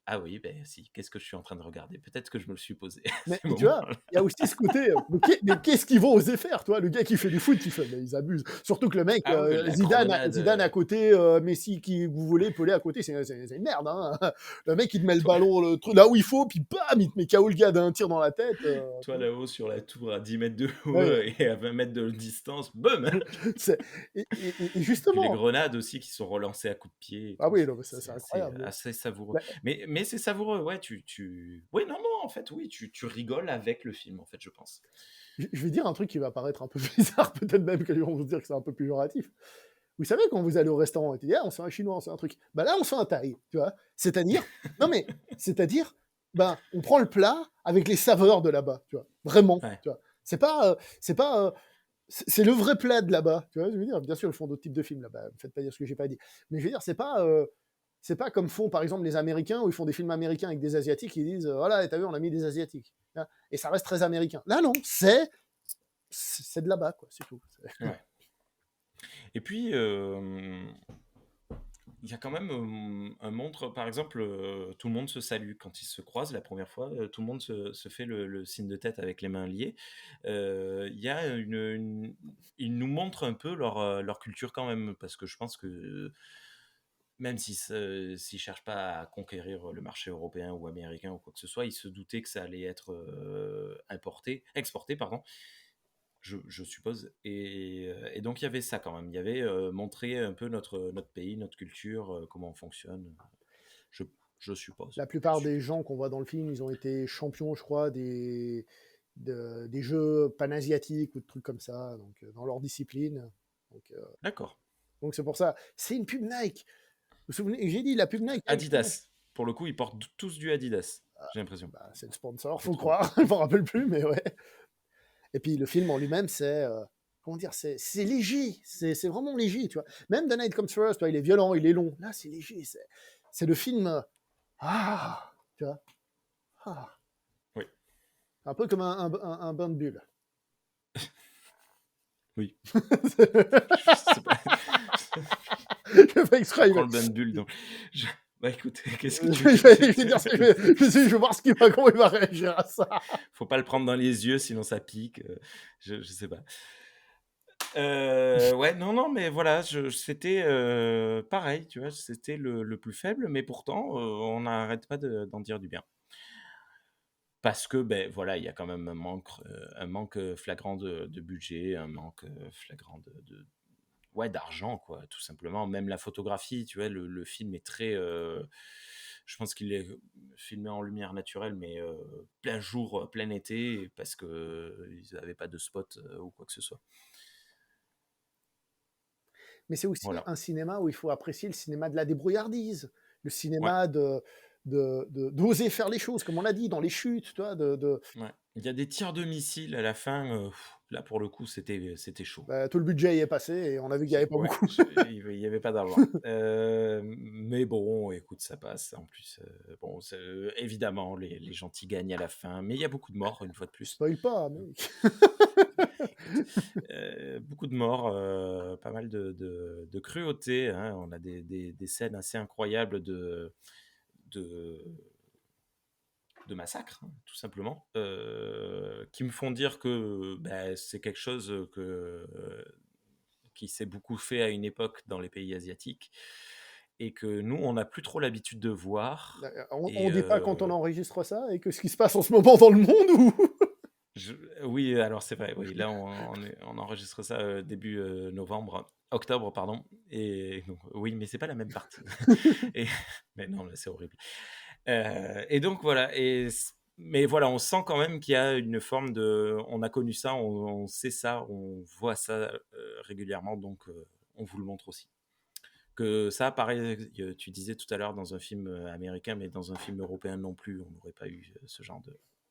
ah oui, ben si, qu'est-ce que je suis en train de regarder? Peut-être que je me le suis posé à Mais ces tu vois, moments-là». il y a aussi ce côté, mais qu'est-ce qu'ils vont oser faire, toi? Le gars qui fait du foot, tu fais: «Mais ils abusent». Surtout que le mec, Ah oui, la Zidane à grenade, côté, Messi qui vous voulez, Pelé à côté, c'est une merde, hein. Le mec, il te met le ballon, le truc là où il faut, puis bam, il te met KO le gars d'un tir dans la tête, toi là-haut sur la tour à 10 mètres de haut, ouais, et à 20 mètres de distance, boum! c'est et Puis les justement, grenades aussi qui sont relancées à coups de pied et ah tout, oui, non, mais c'est c'est assez, incroyable. assez savoureux. Bah, Mais c'est savoureux, ouais, oui, non, non, en fait, oui, tu rigoles avec le film, en fait, je pense. je vais dire un truc qui va paraître un peu bizarre, peut-être même que les gens vont se dire que c'est un peu péjoratif. Vous savez, quand vous allez au restaurant et tu dis, ah, on se fait un chinois, on se fait un truc. Bah là, on se fait un thaï, tu vois. C'est-à-dire, non mais, c'est-à-dire, ben, on prend le plat avec les saveurs de là-bas, tu vois. Vraiment, Ouais. tu vois. C'est le vrai plat de là-bas, tu vois. Je veux dire, bien sûr, ils font d'autres types de films là-bas. Ne faites pas dire ce que j'ai pas dit. Mais je veux dire, c'est pas comme font par exemple les Américains où ils font des films américains avec des Asiatiques, ils disent, voilà, t'as vu, on a mis des Asiatiques. Et ça reste très américain. Là, non, c'est de là-bas, quoi. C'est tout. Ouais. Et puis, il y a quand même, un montre par exemple, tout le monde se salue quand ils se croisent la première fois, tout le monde se fait le signe de tête avec les mains liées. Il y a ils nous montrent un peu leur culture quand même, parce que je pense que même s'ils cherchent pas à conquérir le marché européen ou américain ou quoi que ce soit, ils se doutaient que ça allait être, exporté pardon, je suppose et donc il y avait ça quand même. Il y avait, montrer un peu notre pays, notre culture, comment on fonctionne, je je suppose, La je plupart des suppose. gens qu'on voit dans le film, ils ont été champions, je crois, des jeux panasiatiques ou de trucs comme ça, donc dans leur discipline. Donc D'accord. donc c'est pour ça. C'est une pub Nike. Vous vous souvenez, j'ai dit la pub Nike, hein, justement. Adidas, pour le coup, ils portent tous du Adidas. j'ai l'impression. Bah, c'est le sponsor, Pas faut trop. croire. Je m'en rappelle plus, mais ouais. Et puis le film en lui-même, c'est comment dire, c'est léger, c'est vraiment léger, tu vois. Même The Night Comes First, tu vois, il est violent, il est long. Là, c'est léger, c'est le film tu vois, ah, Oui, un peu comme un bain de bulles. oui. Je sais Je pas. fais pas Tu exprès, prends le bain de bulle, donc je bah, écoute, qu'est-ce que tu veux? je vais dire ça, je vais voir comment il va réagir à ça. Faut pas le prendre dans les yeux, sinon ça pique, je sais pas. Ouais, non, non, mais voilà, c'était, pareil, tu vois? C'était le plus faible, mais pourtant, on n'arrête pas d'en dire du bien. Parce que, ben voilà, il y a quand même un manque, flagrant de budget, un manque, flagrant de ouais, d'argent, quoi, tout simplement. Même la photographie, tu vois? Le film est très, je pense qu'il est filmé en lumière naturelle, mais, plein jour, plein été, parce qu'ils avaient pas de spot, ou quoi que ce soit. Mais c'est aussi Voilà. un cinéma où il faut apprécier le cinéma de la débrouillardise, le Ouais, cinéma d'oser faire les choses, comme on l'a dit, dans les chutes, tu vois, ouais. Il y a des tirs de missiles à la fin, là, pour le coup, c'était chaud. bah, tout le budget y est passé et on a vu qu'il n'y avait pas Ouais, beaucoup. il y avait pas d'argent. Mais bon, écoute, ça passe. En plus, bon, évidemment, les gentils gagnent à la fin, mais il y a beaucoup de morts, une fois de plus. Spoil pas, mec. Écoute, beaucoup de morts, pas mal de cruauté, hein. On a des scènes assez incroyables de, de massacre, hein, tout simplement, qui me font dire que bah, c'est quelque chose qui s'est beaucoup fait à une époque dans les pays asiatiques et que nous, on n'a plus trop l'habitude de voir. On Et dit pas quand on enregistre ça et que ce qui se passe en ce moment dans le monde ou je- oui, alors c'est vrai, oui, là, on enregistre ça début octobre, pardon. Et donc, oui, mais c'est pas la même partie. Et, mais non, mais c'est horrible. Et donc voilà. Mais voilà, on sent quand même qu'il y a une forme de. On a connu ça, on sait ça, on voit ça régulièrement, donc on vous le montre aussi. Que ça, pareil, tu disais tout à l'heure dans un film américain, mais dans un film européen non plus, on n'aurait pas eu ce genre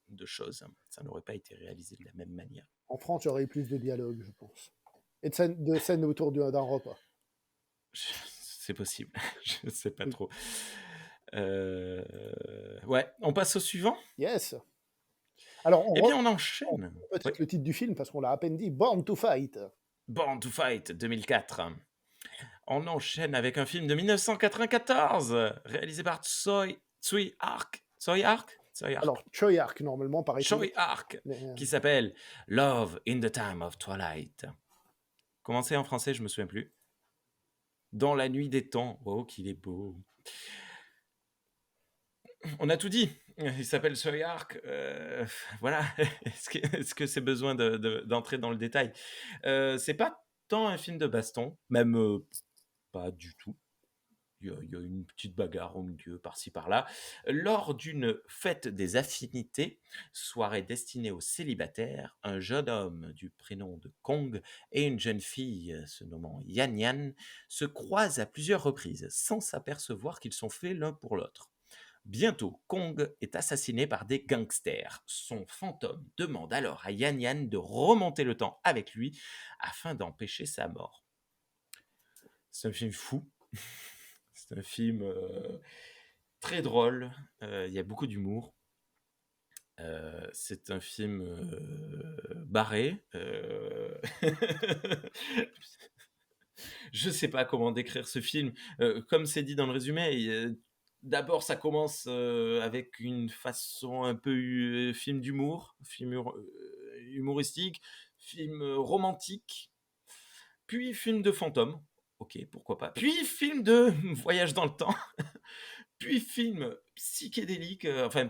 de choses. Ça n'aurait pas été réalisé de la même manière. en France, il y aurait eu plus de dialogue, je pense. Et de scènes autour d'un repas. C'est possible, je ne sais pas trop. Ouais, on passe au suivant. Yes. Alors, Eh bien, on on enchaîne. Oui. peut-être le titre du film parce qu'on l'a à peine dit, Born to Fight. Born to Fight 2004. On enchaîne avec un film de 1994, réalisé par Tsui Hark. Tsui Hark? Tsui Hark. Alors, Choi Ark, normalement, paraît-il. Choi Hark, Mais, qui s'appelle Love in the Time of Twilight. Comment c'est en français, je me souviens plus. Dans la nuit des temps. Oh, qu'il est beau. On a tout dit. Il s'appelle Tsui Hark. Voilà. Est-ce que c'est besoin d'entrer dans le détail? C'est pas tant un film de baston, même pas du tout. Il y a une petite bagarre au milieu, par-ci par-là. Lors d'une fête des affinités, soirée destinée aux célibataires, un jeune homme du prénom de Kong et une jeune fille se nommant Yan Yan se croisent à plusieurs reprises sans s'apercevoir qu'ils sont faits l'un pour l'autre. Bientôt, Kong est assassiné par des gangsters. Son fantôme demande alors à Yan Yan de remonter le temps avec lui afin d'empêcher sa mort. C'est un film fou. C'est un film très drôle. Il y a beaucoup d'humour. C'est un film barré. Je ne sais pas comment décrire ce film. Comme c'est dit dans le résumé, d'abord ça commence avec une façon un peu film d'humour, humoristique, film romantique, puis film de fantôme. Ok, pourquoi pas. Puis film de voyage dans le temps. Puis film psychédélique, enfin,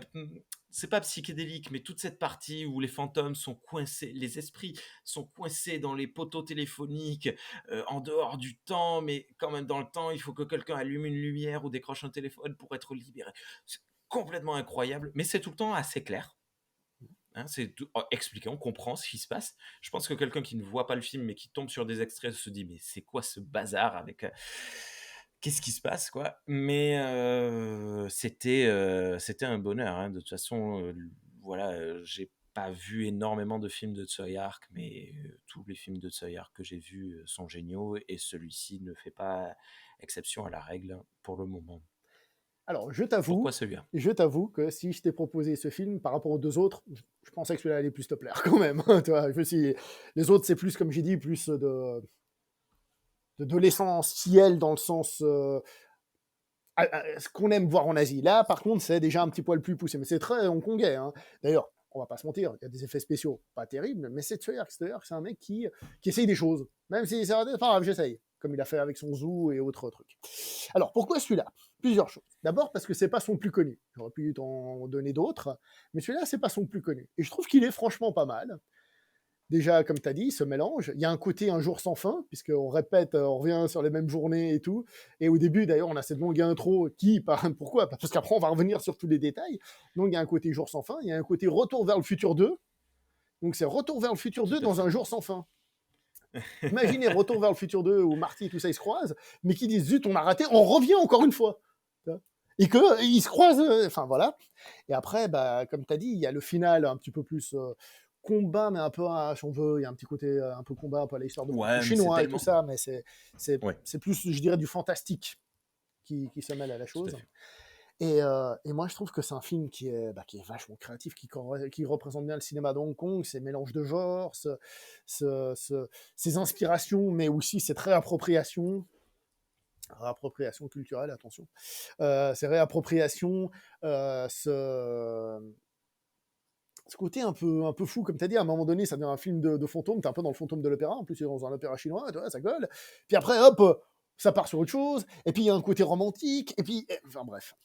c'est pas psychédélique, mais toute cette partie où les fantômes sont coincés, les esprits sont coincés dans les poteaux téléphoniques, en dehors du temps, mais quand même dans le temps, il faut que quelqu'un allume une lumière ou décroche un téléphone pour être libéré. C'est complètement incroyable, mais c'est tout le temps assez clair. Hein, expliqué, on comprend ce qui se passe. Je pense que quelqu'un qui ne voit pas le film mais qui tombe sur des extraits se dit mais c'est quoi ce bazar avec qu'est-ce qui se passe, quoi? Mais c'était un bonheur, hein. De toute façon, voilà, j'ai pas vu énormément de films de Tsui Hark, mais tous les films de Tsui Hark que j'ai vus, sont géniaux et celui-ci ne fait pas exception à la règle, pour le moment. Alors, Pourquoi celui-là? je t'avoue que si je t'ai proposé ce film par rapport aux 2 autres, je pensais que celui-là allait plus te plaire quand même, hein, tu vois? Je me suis les autres, c'est plus, comme j'ai dit, plus de l'essentiel dans le sens, ce qu'on aime voir en Asie. Là, par contre, c'est déjà un petit poil plus poussé, mais c'est très hongkongais, hein. D'ailleurs, on va pas se mentir, il y a des effets spéciaux pas terribles, mais c'est Tsui Hark. Tsui Hark, c'est un mec qui essaye des choses. Même si c'est raté, c'est pas grave, j'essaye. Comme il a fait avec son zoo et autres trucs. Alors, pourquoi celui-là? Plusieurs choses. D'abord, parce que c'est pas son plus connu. J'aurais pu t'en donner d'autres, mais celui-là, c'est pas son plus connu. Et je trouve qu'il est franchement pas mal. Déjà, comme tu as dit, ce mélange, il y a un côté un jour sans fin, puisqu'on répète, on revient sur les mêmes journées et tout. Et au début, d'ailleurs, on a cette longue intro qui, pourquoi? Parce qu'après, on va revenir sur tous les détails. Donc, il y a un côté jour sans fin, il y a un côté retour vers le futur 2. Donc, c'est retour vers le futur Tout 2 à dans un fait. jour sans fin. Imaginez retour vers le futur 2 où Marty et tout ça, ils se croisent, mais qui disent, zut, on a raté, on revient encore une fois. Et qu'ils se croisent, enfin voilà. Et après, bah, comme tu as dit, il y a le final un petit peu plus combat, mais un peu, si on veut, il y a un petit côté un peu combat, un peu à l'histoire de kung fu Ouais, mais c'est chinois et tout tellement ça, mais ouais, c'est plus, je dirais, du fantastique se mêle à la tout à chose. fait. Et moi, je trouve que c'est un film qui est vachement créatif, qui représente bien le cinéma de Hong Kong, ses mélanges de genres, ses inspirations, mais aussi cette réappropriation culturelle, attention, ces réappropriations, ce côté un peu fou, comme tu as dit, à un moment donné, ça devient un film de fantôme, tu es un peu dans le fantôme de l'opéra, en plus, c'est dans un opéra chinois, tu vois, ça gueule. Puis après, hop, ça part sur autre chose, et puis il y a un côté romantique, et puis, enfin bref,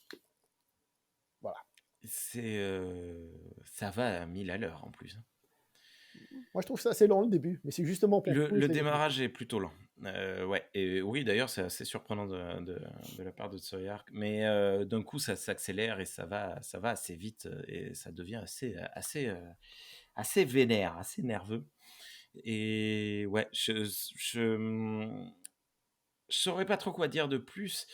voilà. C'est, ça va à 1000 à l'heure en plus, hein. Moi, je trouve ça assez lent le début, mais c'est justement pour Le pousser les trucs. démarrage est plutôt lent. Ouais et oui, d'ailleurs, c'est assez surprenant de la part de Tsui Hark, mais d'un coup, ça s'accélère et ça va assez vite, et ça devient assez vénère, assez nerveux et ouais, je saurais pas trop quoi dire de plus.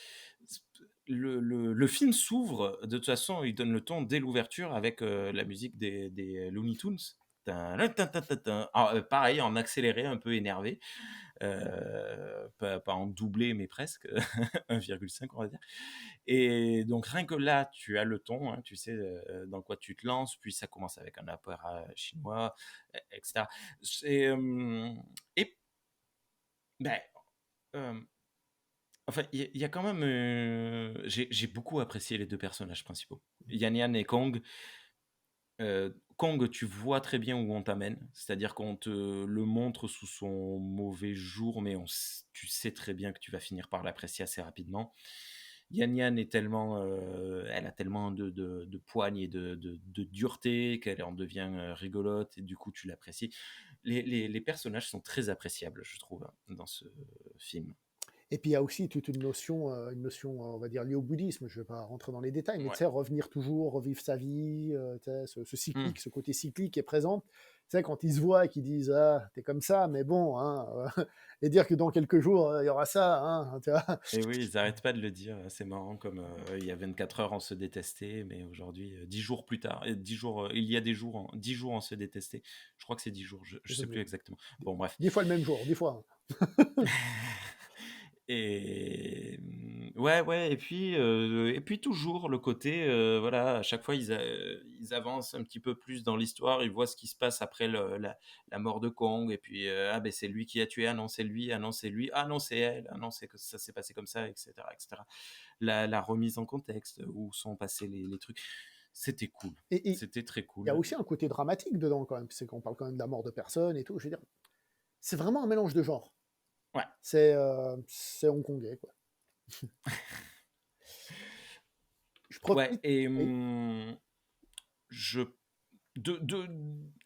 Le film s'ouvre, de toute façon, il donne le ton dès l'ouverture avec, la musique des Looney Tunes. Tin tin tin tin tin. Alors, pareil en accéléré, un peu énervé, pas en doublé, mais presque, 1,5 on va dire et donc rien que là, tu as le ton, hein, tu sais, dans quoi tu te lances, puis ça commence avec un opéra chinois, et cetera. C'est, et beh, hem enfin, il y a quand même, j'ai beaucoup apprécié les 2 personnages principaux. Yan Yan et Kong. Kong, tu vois très bien où on t'amène, c'est-à-dire qu'on te le montre sous son mauvais jour, mais tu sais très bien que tu vas finir par l'apprécier assez rapidement. Yan Yan est tellement, elle a tellement de poigne et de dureté qu'elle en devient, rigolote et du coup tu l'apprécies. Les personnages sont très appréciables, je trouve, hein, dans ce film. Et puis il y a aussi toute une notion, on va dire, liée au bouddhisme. Je ne vais pas rentrer dans les détails, mais tu Ouais. sais, revenir toujours, revivre sa vie, tu sais, Mmh. ce côté cyclique est présent. Tu sais, quand ils se voient et qu'ils disent ah, t'es comme ça, mais bon, hein, et dire que dans quelques jours, il y aura ça, hein, tu vois. Et oui, ils arrêtent pas de le dire, c'est marrant comme, il y a 24 heures, on se détestait, mais aujourd'hui, 10 jours plus tard, 10 jours, il y a des jours, 10 jours, on se détestait. Je crois que c'est 10 jours, je sais plus exactement. Bon bref. 10 fois le même jour, 10 fois. Et ouais, ouais et puis toujours le côté, voilà, à chaque fois ils avancent un petit peu plus dans l'histoire, ils voient ce qui se passe après la mort de Kong et puis, ah ben c'est lui qui a tué, ah non c'est lui, ah non c'est lui, ah non c'est elle, ah non c'est que ça s'est passé comme ça et cetera et cetera. La remise en contexte, où sont passés les trucs, c'était cool, Et c'était très il y a cool. aussi un côté dramatique dedans quand même, c'est qu'on parle quand même de la mort de personnes et tout. Je veux dire, c'est vraiment un mélange de genres. Ouais, C'est hongkongais, quoi. Je ouais profite. et Oui. je de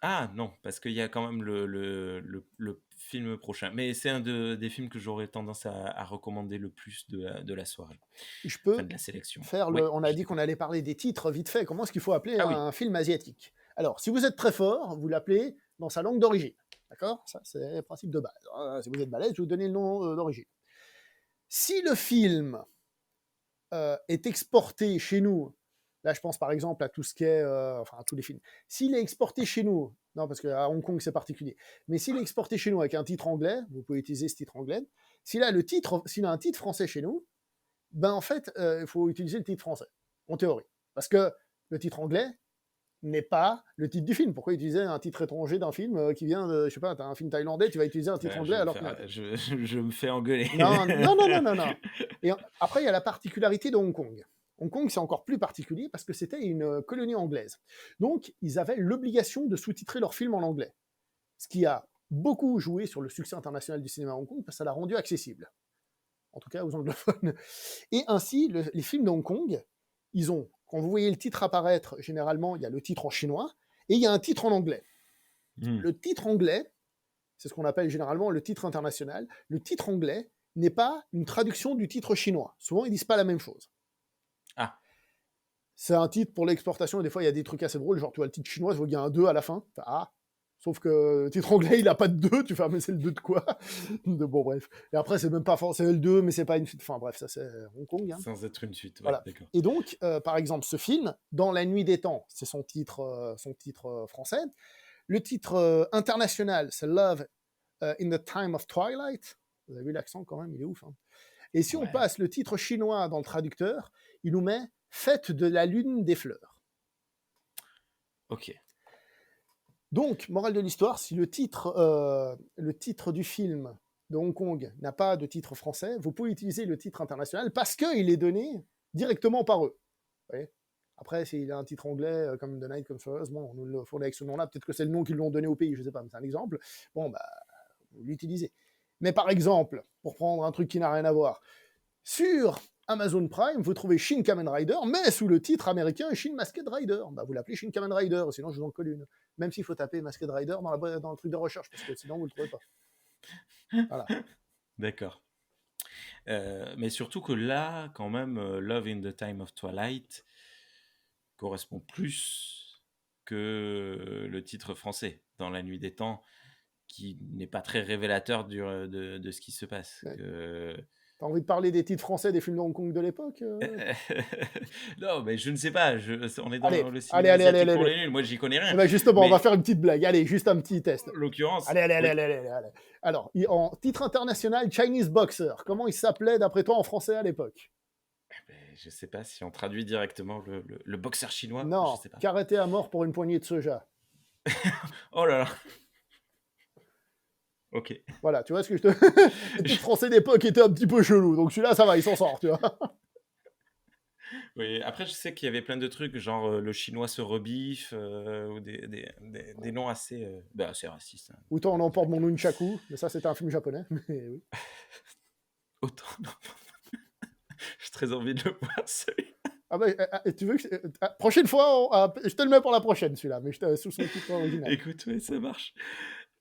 ah non, parce qu'il y a quand même le film prochain, mais c'est un des films que j'aurais tendance à recommander le plus de la soirée, Je enfin peux de la sélection. faire Oui, on a je dit qu'on t'écoute. allait parler des titres vite fait. Comment est-ce qu'il faut appeler Ah oui, un film asiatique? Alors, si vous êtes très fort, vous l'appelez dans sa langue d'origine. D'accord? Ça, c'est le principe de base. Si vous êtes balèze, je vais vous donner le nom d'origine. Si le film est exporté chez nous, là je pense par exemple à tout ce qui est, enfin à tous les films, s'il est exporté chez nous, non parce qu'à Hong Kong c'est particulier, mais s'il est exporté chez nous avec un titre anglais, vous pouvez utiliser ce titre anglais. S'il a un titre français chez nous, ben en fait il faut utiliser le titre français, en théorie, parce que le titre anglais n'est pas le titre du film. Pourquoi utiliser un titre étranger d'un film qui vient de, je sais pas, t'as un film thaïlandais, tu vas utiliser un titre Ouais, anglais alors que je me fais engueuler. non, non, non, non, non, non. Et après, il y a la particularité de Hong Kong. Hong Kong, c'est encore plus particulier parce que c'était une colonie anglaise. Donc, ils avaient l'obligation de sous-titrer leurs films en anglais. Ce qui a beaucoup joué sur le succès international du cinéma à Hong Kong parce que ça l'a rendu accessible. En tout cas, aux anglophones. Et ainsi, les films de Hong Kong, ils ont, quand vous voyez le titre apparaître, généralement, il y a le titre en chinois et il y a un titre en anglais. Hmm. Le titre anglais, c'est ce qu'on appelle généralement le titre international. Le titre anglais n'est pas une traduction du titre chinois. Souvent, ils disent pas la même chose. Ah, C'est un titre pour l'exportation, et des fois, il y a des trucs assez drôles, genre, tu vois, le titre chinois, je vois qu'il y a un 2 à la fin. Enfin, ah, sauf que le titre anglais, il a pas de 2, tu fais, ah, mais c'est le 2 de quoi bon, bref. Et après, c'est même pas forcément le 2, mais c'est pas une suite. Enfin, bref, ça, c'est Hong Kong. Hein. sans être une suite, ouais, Voilà. d'accord. Et donc, par exemple, ce film, Dans la nuit des temps, c'est son titre, français. Le titre international, c'est Love in the Time of Twilight. Vous avez vu l'accent quand même, il est ouf. Hein. Et si on Ouais, passe le titre chinois dans le traducteur, il nous met Fête de la lune des fleurs. ok. Donc, morale de l'histoire, si le titre du film de Hong Kong n'a pas de titre français, vous pouvez utiliser le titre international parce qu'il est donné directement par eux. Vous voyez. Après, s'il a un titre anglais comme The Night Comes First, bon, on nous le fournit avec ce nom-là, peut-être que c'est le nom qu'ils l'ont donné au pays, je ne sais pas, mais c'est un exemple. Bon, bah, vous l'utilisez. Mais par exemple, pour prendre un truc qui n'a rien à voir, sur Amazon Prime, vous trouvez Shin Kamen Rider, mais sous le titre américain Shin Masked Rider. Bah, vous l'appelez Shin Kamen Rider, sinon je vous en colle une. Même s'il faut taper Masked Rider dans le truc de recherche, parce que sinon vous ne le trouvez pas. Voilà. D'accord. Mais surtout que là, quand même, Love in the Time of Twilight correspond plus que le titre français, Dans la nuit des temps, qui n'est pas très révélateur de ce qui se passe. Ouais. Que... T'as envie de parler des titres français des films de Hong Kong de l'époque Non, mais je ne sais pas. On est Allez, dans le allez, cinéma allez, allez, asiatique allez, pour allez. les nuls. Moi, j'y connais Eh rien. ben justement, on va Mais faire une petite blague. Allez, juste un petit test. en l'occurrence, Allez, allez, allez, oui. allez, allez, allez. Alors, en titre international, Chinese Boxer. Comment il s'appelait d'après toi en français à l'époque Je ne sais pas si on traduit directement le boxeur chinois. Je ne Non, sais pas. karaté à mort pour une poignée de soja. Oh là là. Ok. Voilà, tu vois ce que je te. Le titre français d'époque était un petit peu chelou, donc celui-là, ça va, il s'en sort, tu vois. Oui, après, je sais qu'il y avait plein de trucs, genre le chinois se rebiffe, ou des noms assez, assez racistes. Hein. Autant on emporte mon nunchaku, mais ça, c'était un film japonais. Mais oui. Autant. J'ai très envie de le voir, celui. Ah bah, tu veux que. Prochaine fois, je te le mets pour la prochaine, celui-là, mais sous son titre original. Écoute, ouais, ça marche.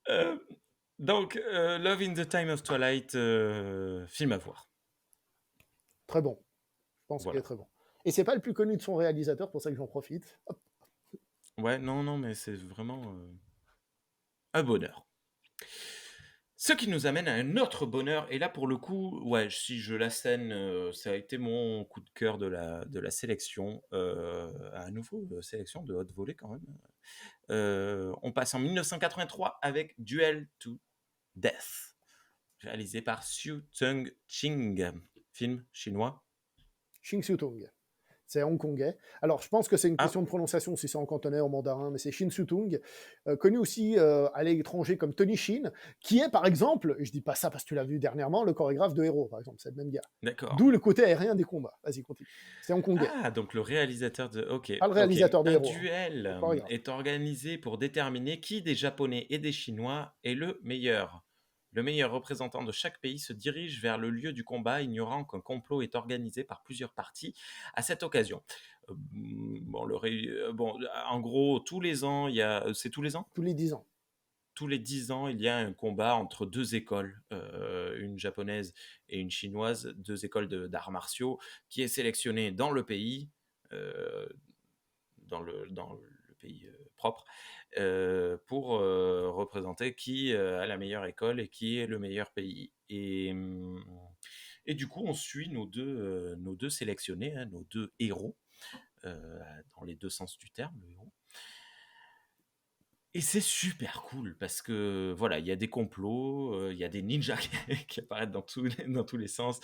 Euh, donc, Love in the Time of Twilight, film à voir. Très bon. Je pense qu'il est Voilà. très bon. Et c'est pas le plus connu de son réalisateur, pour ça que j'en profite. Hop. Ouais, non, mais c'est vraiment un bonheur. Ce qui nous amène à un autre bonheur, et là pour le coup, ouais, si je l'assène, ça a été mon coup de cœur de la sélection, à nouveau, sélection de haute volée quand même. On passe en 1983 avec Duel to Death, réalisé par Xiu Tung Ching, film chinois. Xing Tung. C'est hongkongais. Alors, je pense que c'est une Ah, question de prononciation si c'est en cantonais ou en mandarin, mais c'est Shin Tung, connu aussi à l'étranger comme Tony Shin, qui est par exemple, et je dis pas ça parce que tu l'as vu dernièrement, le chorégraphe de Héros, par exemple, c'est le même gars. d'accord. D'où le côté aérien des combats. Vas-y, continue. C'est hongkongais. Ah, donc le réalisateur de... Ok, Pas le ok. réalisateur de Un Héros, hein. duel Le chorégraphe. est organisé pour déterminer qui des Japonais et des Chinois est le meilleur. Le meilleur représentant de chaque pays se dirige vers le lieu du combat, ignorant qu'un complot est organisé par plusieurs parties à cette occasion. Bon, en gros, tous les ans, il y a... C'est tous les ans? Tous les 10 ans. Tous les 10 ans, il y a un combat entre deux écoles, une japonaise et une chinoise, deux écoles d'arts martiaux, qui est sélectionné dans le pays, euh, dans le pays propre, pour représenter qui a la meilleure école et qui est le meilleur pays. Et du coup, on suit nos 2 sélectionnés, hein, nos 2 héros, heu, dans les 2 sens du terme, le héros. Et c'est super cool parce que, voilà, il y a des complots, il y a des ninjas qui apparaissent dans tous les sens.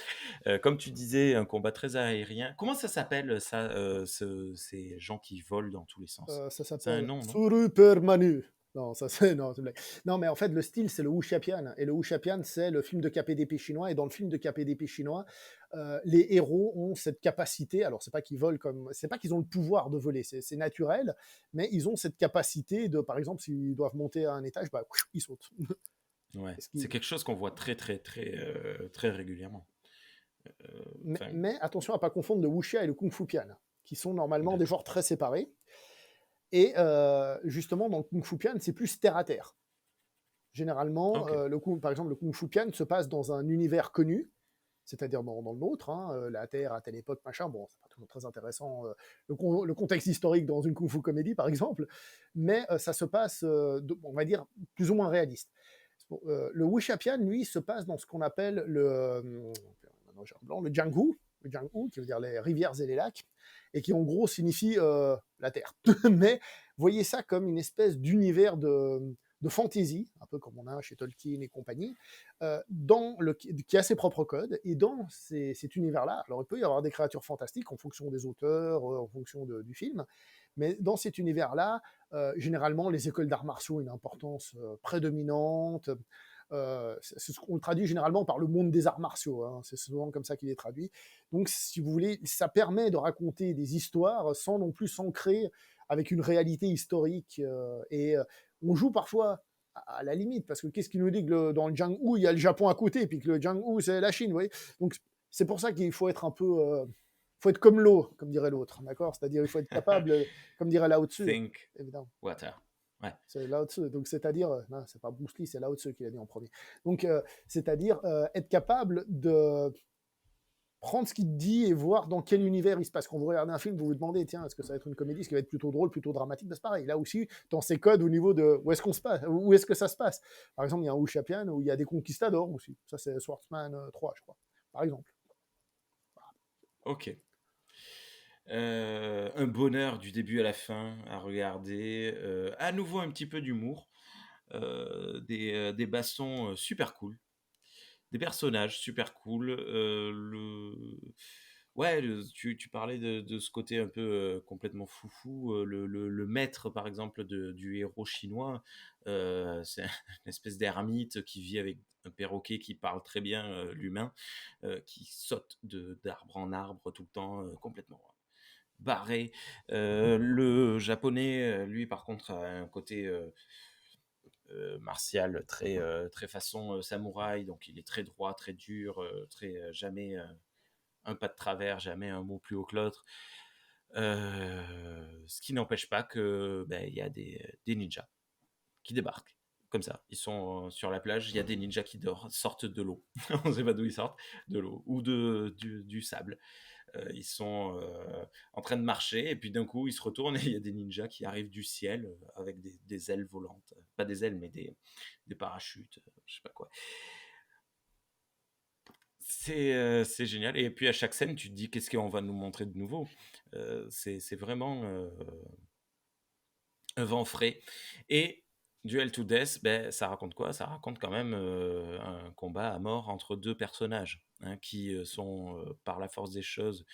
Comme tu disais, un combat très aérien. Comment ça s'appelle ça, ces gens qui volent dans tous les sens? Ça C'est un s'appelle nom, non? Super Manu. Non, ça c'est non, c'est une blague. Non, mais en fait, le style, c'est le wuxia-pian et le wuxia-pian, c'est le film de KPDP chinois et dans le film de KPDP chinois, les héros ont cette capacité alors c'est pas qu'ils ont le pouvoir de voler, c'est naturel, mais ils ont cette capacité de, par exemple, s'ils doivent monter à un étage, bah, ils sautent. Ouais, Parce c'est qu'ils quelque chose qu'on voit très, très, très, très régulièrement. Enfin, mais attention à pas confondre le wuxia et le kung-fu-pian, qui sont normalement des d'accord. genres très séparés et justement dans le kung-fu-pian, c'est plus terre à terre. Généralement, OK, par exemple, le Kung Fu Pian se passe dans un univers connu, c'est-à-dire dans le nôtre, hein, la Terre à telle époque, machin. Bon, c'est pas toujours très intéressant, le contexte historique dans une Kung Fu comédie, par exemple, mais ça se passe, on va dire, plus ou moins réaliste. Bon, le Wuxia Pian, lui, se passe dans ce qu'on appelle maintenant j'ai un blanc, le Jianghu, qui veut dire les rivières et les lacs, et qui en gros signifie la Terre. Mais voyez ça comme une espèce d'univers de fantasy, un peu comme on a chez Tolkien et compagnie, qui a ses propres codes. Et dans cet univers-là, alors il peut y avoir des créatures fantastiques en fonction des auteurs, en fonction du film, mais dans cet univers-là, généralement, les écoles d'arts martiaux ont une importance prédominante. C'est ce qu'on traduit généralement par le monde des arts martiaux, hein. C'est souvent comme ça qu'il est traduit. Donc, si vous voulez, ça permet de raconter des histoires sans non plus s'ancrer avec une réalité historique. On joue parfois à la limite, parce que qu'est-ce qui nous dit que dans le Jianghu, il y a le Japon à côté, puis que le Jianghu, c'est la Chine, vous voyez. Donc, c'est pour ça qu'il faut être un peu. Faut être comme l'eau, comme dirait l'autre, d'accord. C'est-à-dire, il faut être capable, comme dirait Lao Tzu, Think évidemment. water. Ouais. C'est Lao Tzu. Donc, c'est-à-dire, non, c'est pas Bruce Lee, c'est Lao Tzu qui l'a dit en premier. Donc, c'est-à-dire être capable de prendre ce qu'il te dit et voir dans quel univers il se passe. Quand vous regardez un film, vous vous demandez, tiens, est-ce que ça va être une comédie, est-ce qu'il va être plutôt drôle, plutôt dramatique? Ben, c'est pareil. Là aussi, dans ces codes au niveau de où est-ce qu'on se passe, où est-ce que ça se passe. Par exemple, il y a un Wuxia-pian où il y a des conquistadors aussi. Ça, c'est Swordsman 3, je crois, par exemple. OK. Un bonheur du début à la fin à regarder, à nouveau un petit peu d'humour, des bastons, super cool, des personnages super cool, tu parlais de ce côté un peu, complètement foufou, le maître par exemple du héros chinois, c'est une espèce d'ermite qui vit avec un perroquet qui parle très bien, l'humain, qui saute d'arbre en arbre tout le temps, complètement barré. Le japonais, lui, par contre, a un côté martial très façon samouraï, donc il est très droit, très dur, jamais un pas de travers, jamais un mot plus haut que l'autre. Ce qui n'empêche pas que ben, il y a des ninjas qui débarquent. Comme ça, ils sont sur la plage, il y a des ninjas qui sortent de l'eau. On ne sait pas d'où ils sortent, de l'eau ou du sable. Ils sont en train de marcher et puis d'un coup ils se retournent et il y a des ninjas qui arrivent du ciel avec des ailes volantes. Pas des ailes mais des parachutes, je sais pas quoi. C'est génial et puis à chaque scène tu te dis qu'est-ce qu'on va nous montrer de nouveau. C'est vraiment un vent frais et Duel to Death, ben ça raconte quoi? Ça raconte quand même, un combat à mort entre 2 personnages, hein, qui, sont, par la force des choses,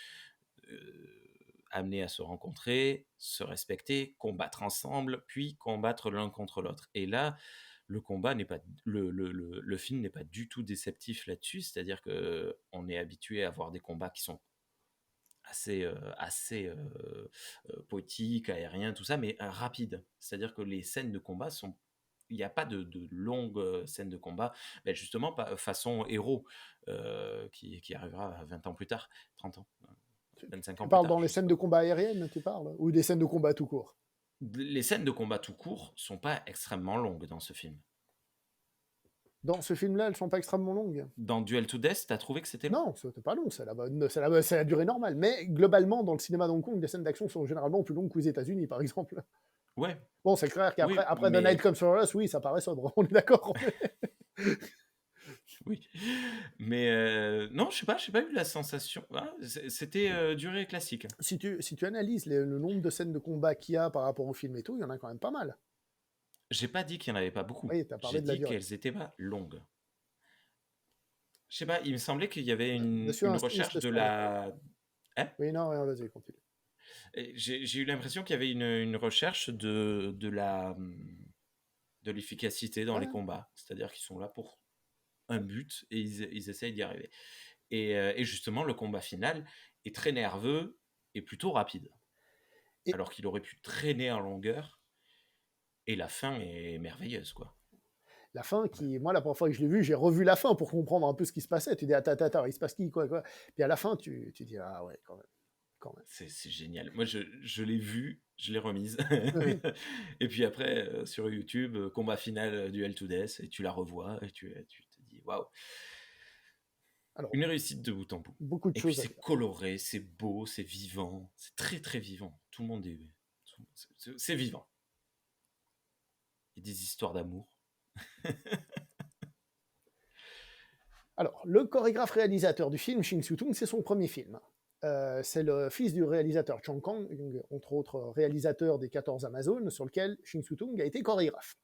amenés à se rencontrer, se respecter, combattre ensemble, puis combattre l'un contre l'autre. Et là, le combat n'est pas le film n'est pas du tout déceptif là-dessus, c'est-à-dire que on est habitué à voir des combats qui sont poétiques, aériens, tout ça, mais rapides. C'est-à-dire que les scènes de combat sont il n'y a pas de longues scènes de combat, ben justement, façon héros, qui arrivera 20 ans plus tard, 30 ans, 25 Tu ans plus parles tard, dans les je sais scènes pas. de combat aériennes, tu parles? Ou des scènes de combat tout court? Les scènes de combat tout court sont pas extrêmement longues dans ce film. Dans ce film-là, elles sont pas extrêmement longues. Dans Duel to Death, t'as trouvé que c'était long? Non, c'était pas long, c'est la durée normale. Mais globalement, dans le cinéma d'Hong Kong, les scènes d'action sont généralement plus longues qu'aux États-Unis, par exemple. Ouais, Bon, c'est clair qu'après oui, après The Night mais Comes for Us, oui, ça paraît sobre, on est d'accord. Oui. Mais non, j'ai pas eu la sensation c'était, durée classique. Si tu analyses le nombre de scènes de combat qu'il y a par rapport au film et tout, il y en a quand même pas mal. J'ai pas dit qu'il y en avait pas beaucoup. Oui, tu as J'ai parlé de la dit durée. qu'elles étaient pas longues. Je sais pas, il me semblait qu'il y avait Dessus, une insiste recherche de sur le la hein? oui, non, rien, vas-y, continue. Et j'ai eu l'impression qu'il y avait une recherche de l'efficacité dans les Ouais. combats. C'est-à-dire qu'ils sont là pour un but et ils essayent d'y arriver. Et justement, le combat final est très nerveux et plutôt rapide. Et Alors qu'il aurait pu traîner en longueur et la fin est merveilleuse, quoi. la fin Voilà. moi, la première fois que je l'ai vu, j'ai revu la fin pour comprendre un peu ce qui se passait. Tu dis: «Attends, attends, attends, il se passe qui? Quoi, quoi?» Puis à la fin, tu dis: «Ah ouais, quand même, quand même». C'est génial. Moi, je l'ai vue, je l'ai remise. Oui. Et puis après, sur YouTube, combat final du Hell to Death, et tu la revois et tu te dis waouh, Alors, une réussite de bout en bout. beaucoup de Et puis choses à c'est dire. coloré, c'est beau, c'est vivant, c'est très très vivant. Tout le monde est. C'est vivant. Il y a des histoires d'amour. Alors, le chorégraphe réalisateur du film, Shin Soo-tung, c'est son premier film. C'est le fils du réalisateur Chong Kang, entre autres réalisateur des 14 Amazones, sur lequel Shin Soo-tung a été chorégraphe.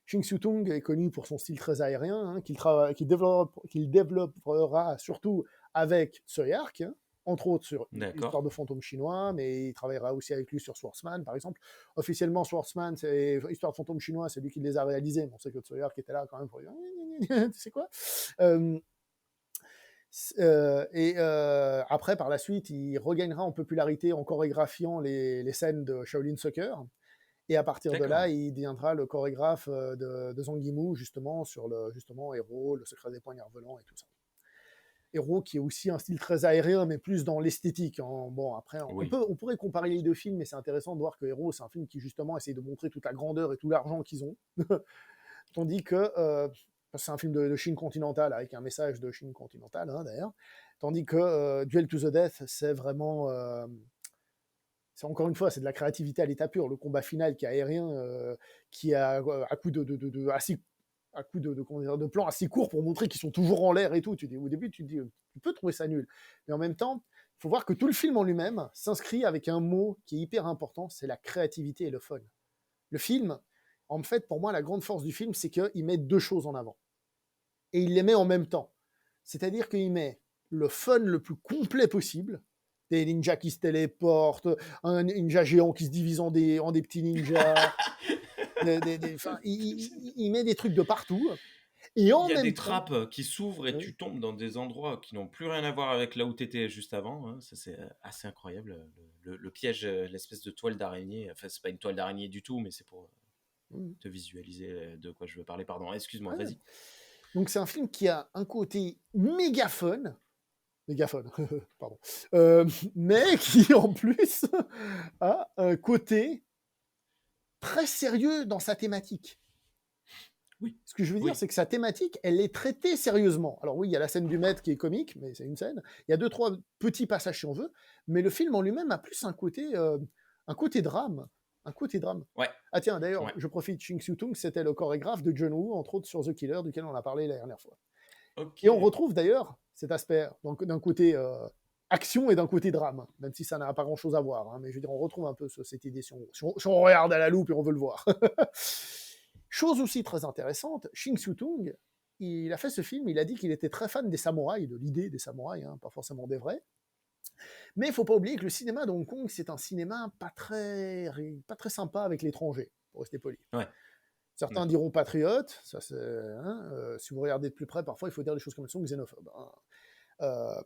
Shin Soo-tung est connu pour son style très aérien, hein, qu'il développera surtout avec Tsui Hark, hein, entre autres sur D'accord. Histoire de fantôme chinois, mais il travaillera aussi avec lui sur Swordsman, par exemple. Officiellement, Swordsman, c'est Histoire de fantôme chinois, c'est lui qui les a réalisés, mais on sait que Tsui Hark était là quand même pour dire, tu sais quoi. Euh, Après, par la suite, il regagnera en popularité en chorégraphiant les scènes de Shaolin Soccer. Et à partir de là, D'accord. il deviendra le chorégraphe de Zhang Yimou, justement, sur le Héros, le secret des poignards volants et tout ça. Héros qui est aussi un style très aérien, mais plus dans l'esthétique, hein. Bon, après, Oui. on pourrait comparer les deux films, mais c'est intéressant de voir que Héros, c'est un film qui, justement, essaye de montrer toute la grandeur et tout l'argent qu'ils ont. Tandis que c'est un film de Chine continentale, avec un message de Chine continentale, hein, d'ailleurs. Tandis que Duel to the Death, c'est vraiment c'est encore une fois, c'est de la créativité à l'état pur. Le combat final qui est aérien, qui a à coup de assez, à coup comment dire, de plans assez courts pour montrer qu'ils sont toujours en l'air et tout. Tu dis, au début, tu dis, tu peux trouver ça nul. Mais en même temps, il faut voir que tout le film en lui-même s'inscrit avec un mot qui est hyper important, c'est la créativité et le fun. Le film, en fait, pour moi, la grande force du film, c'est qu'il met deux choses en avant. Et il les met en même temps. C'est-à-dire qu'il met le fun le plus complet possible, des ninjas qui se téléportent, un ninja géant qui se divise en des petits ninjas. Il met des trucs de partout. Et Il en y a des même temps, trappes qui s'ouvrent et oui, tu tombes dans des endroits qui n'ont plus rien à voir avec là où tu étais juste avant, hein. Ça, c'est assez incroyable. Le piège, l'espèce de toile d'araignée. Enfin, c'est pas une toile d'araignée du tout, mais c'est pour te visualiser de quoi je veux parler. Pardon, excuse-moi, ouais. vas-y. Donc c'est un film qui a un côté méga fun, pardon, mais qui en plus a un côté très sérieux dans sa thématique. Oui, Ce que je veux dire, oui, c'est que sa thématique, elle est traitée sérieusement. Alors oui, il y a la scène du maître qui est comique, mais c'est une scène. Il y a deux, trois petits passages si on veut, mais le film en lui-même a plus un côté drame. Un côté drame. ouais, Ah tiens, d'ailleurs, ouais. je profite, Ching Soo-tung, c'était le chorégraphe de John Woo, entre autres sur The Killer, duquel on a parlé la dernière fois. Ok. Et on retrouve d'ailleurs cet aspect d'un côté action et d'un côté drame, même si ça n'a pas grand-chose à voir. Hein, mais je veux dire, on retrouve un peu cette idée si on regarde à la loupe et on veut le voir. Chose aussi très intéressante, Shin Soo-tung, il a fait ce film, il a dit qu'il était très fan des samouraïs, de l'idée des samouraïs, hein, pas forcément des vrais. Mais il ne faut pas oublier que le cinéma de Hong Kong, c'est un cinéma pas très sympa avec l'étranger, pour rester poli. Ouais, Certains d'accord. diront patriote, ça c'est, hein, si vous regardez de plus près, parfois il faut dire des choses comme elles sont xénophobes. Hein. Euh,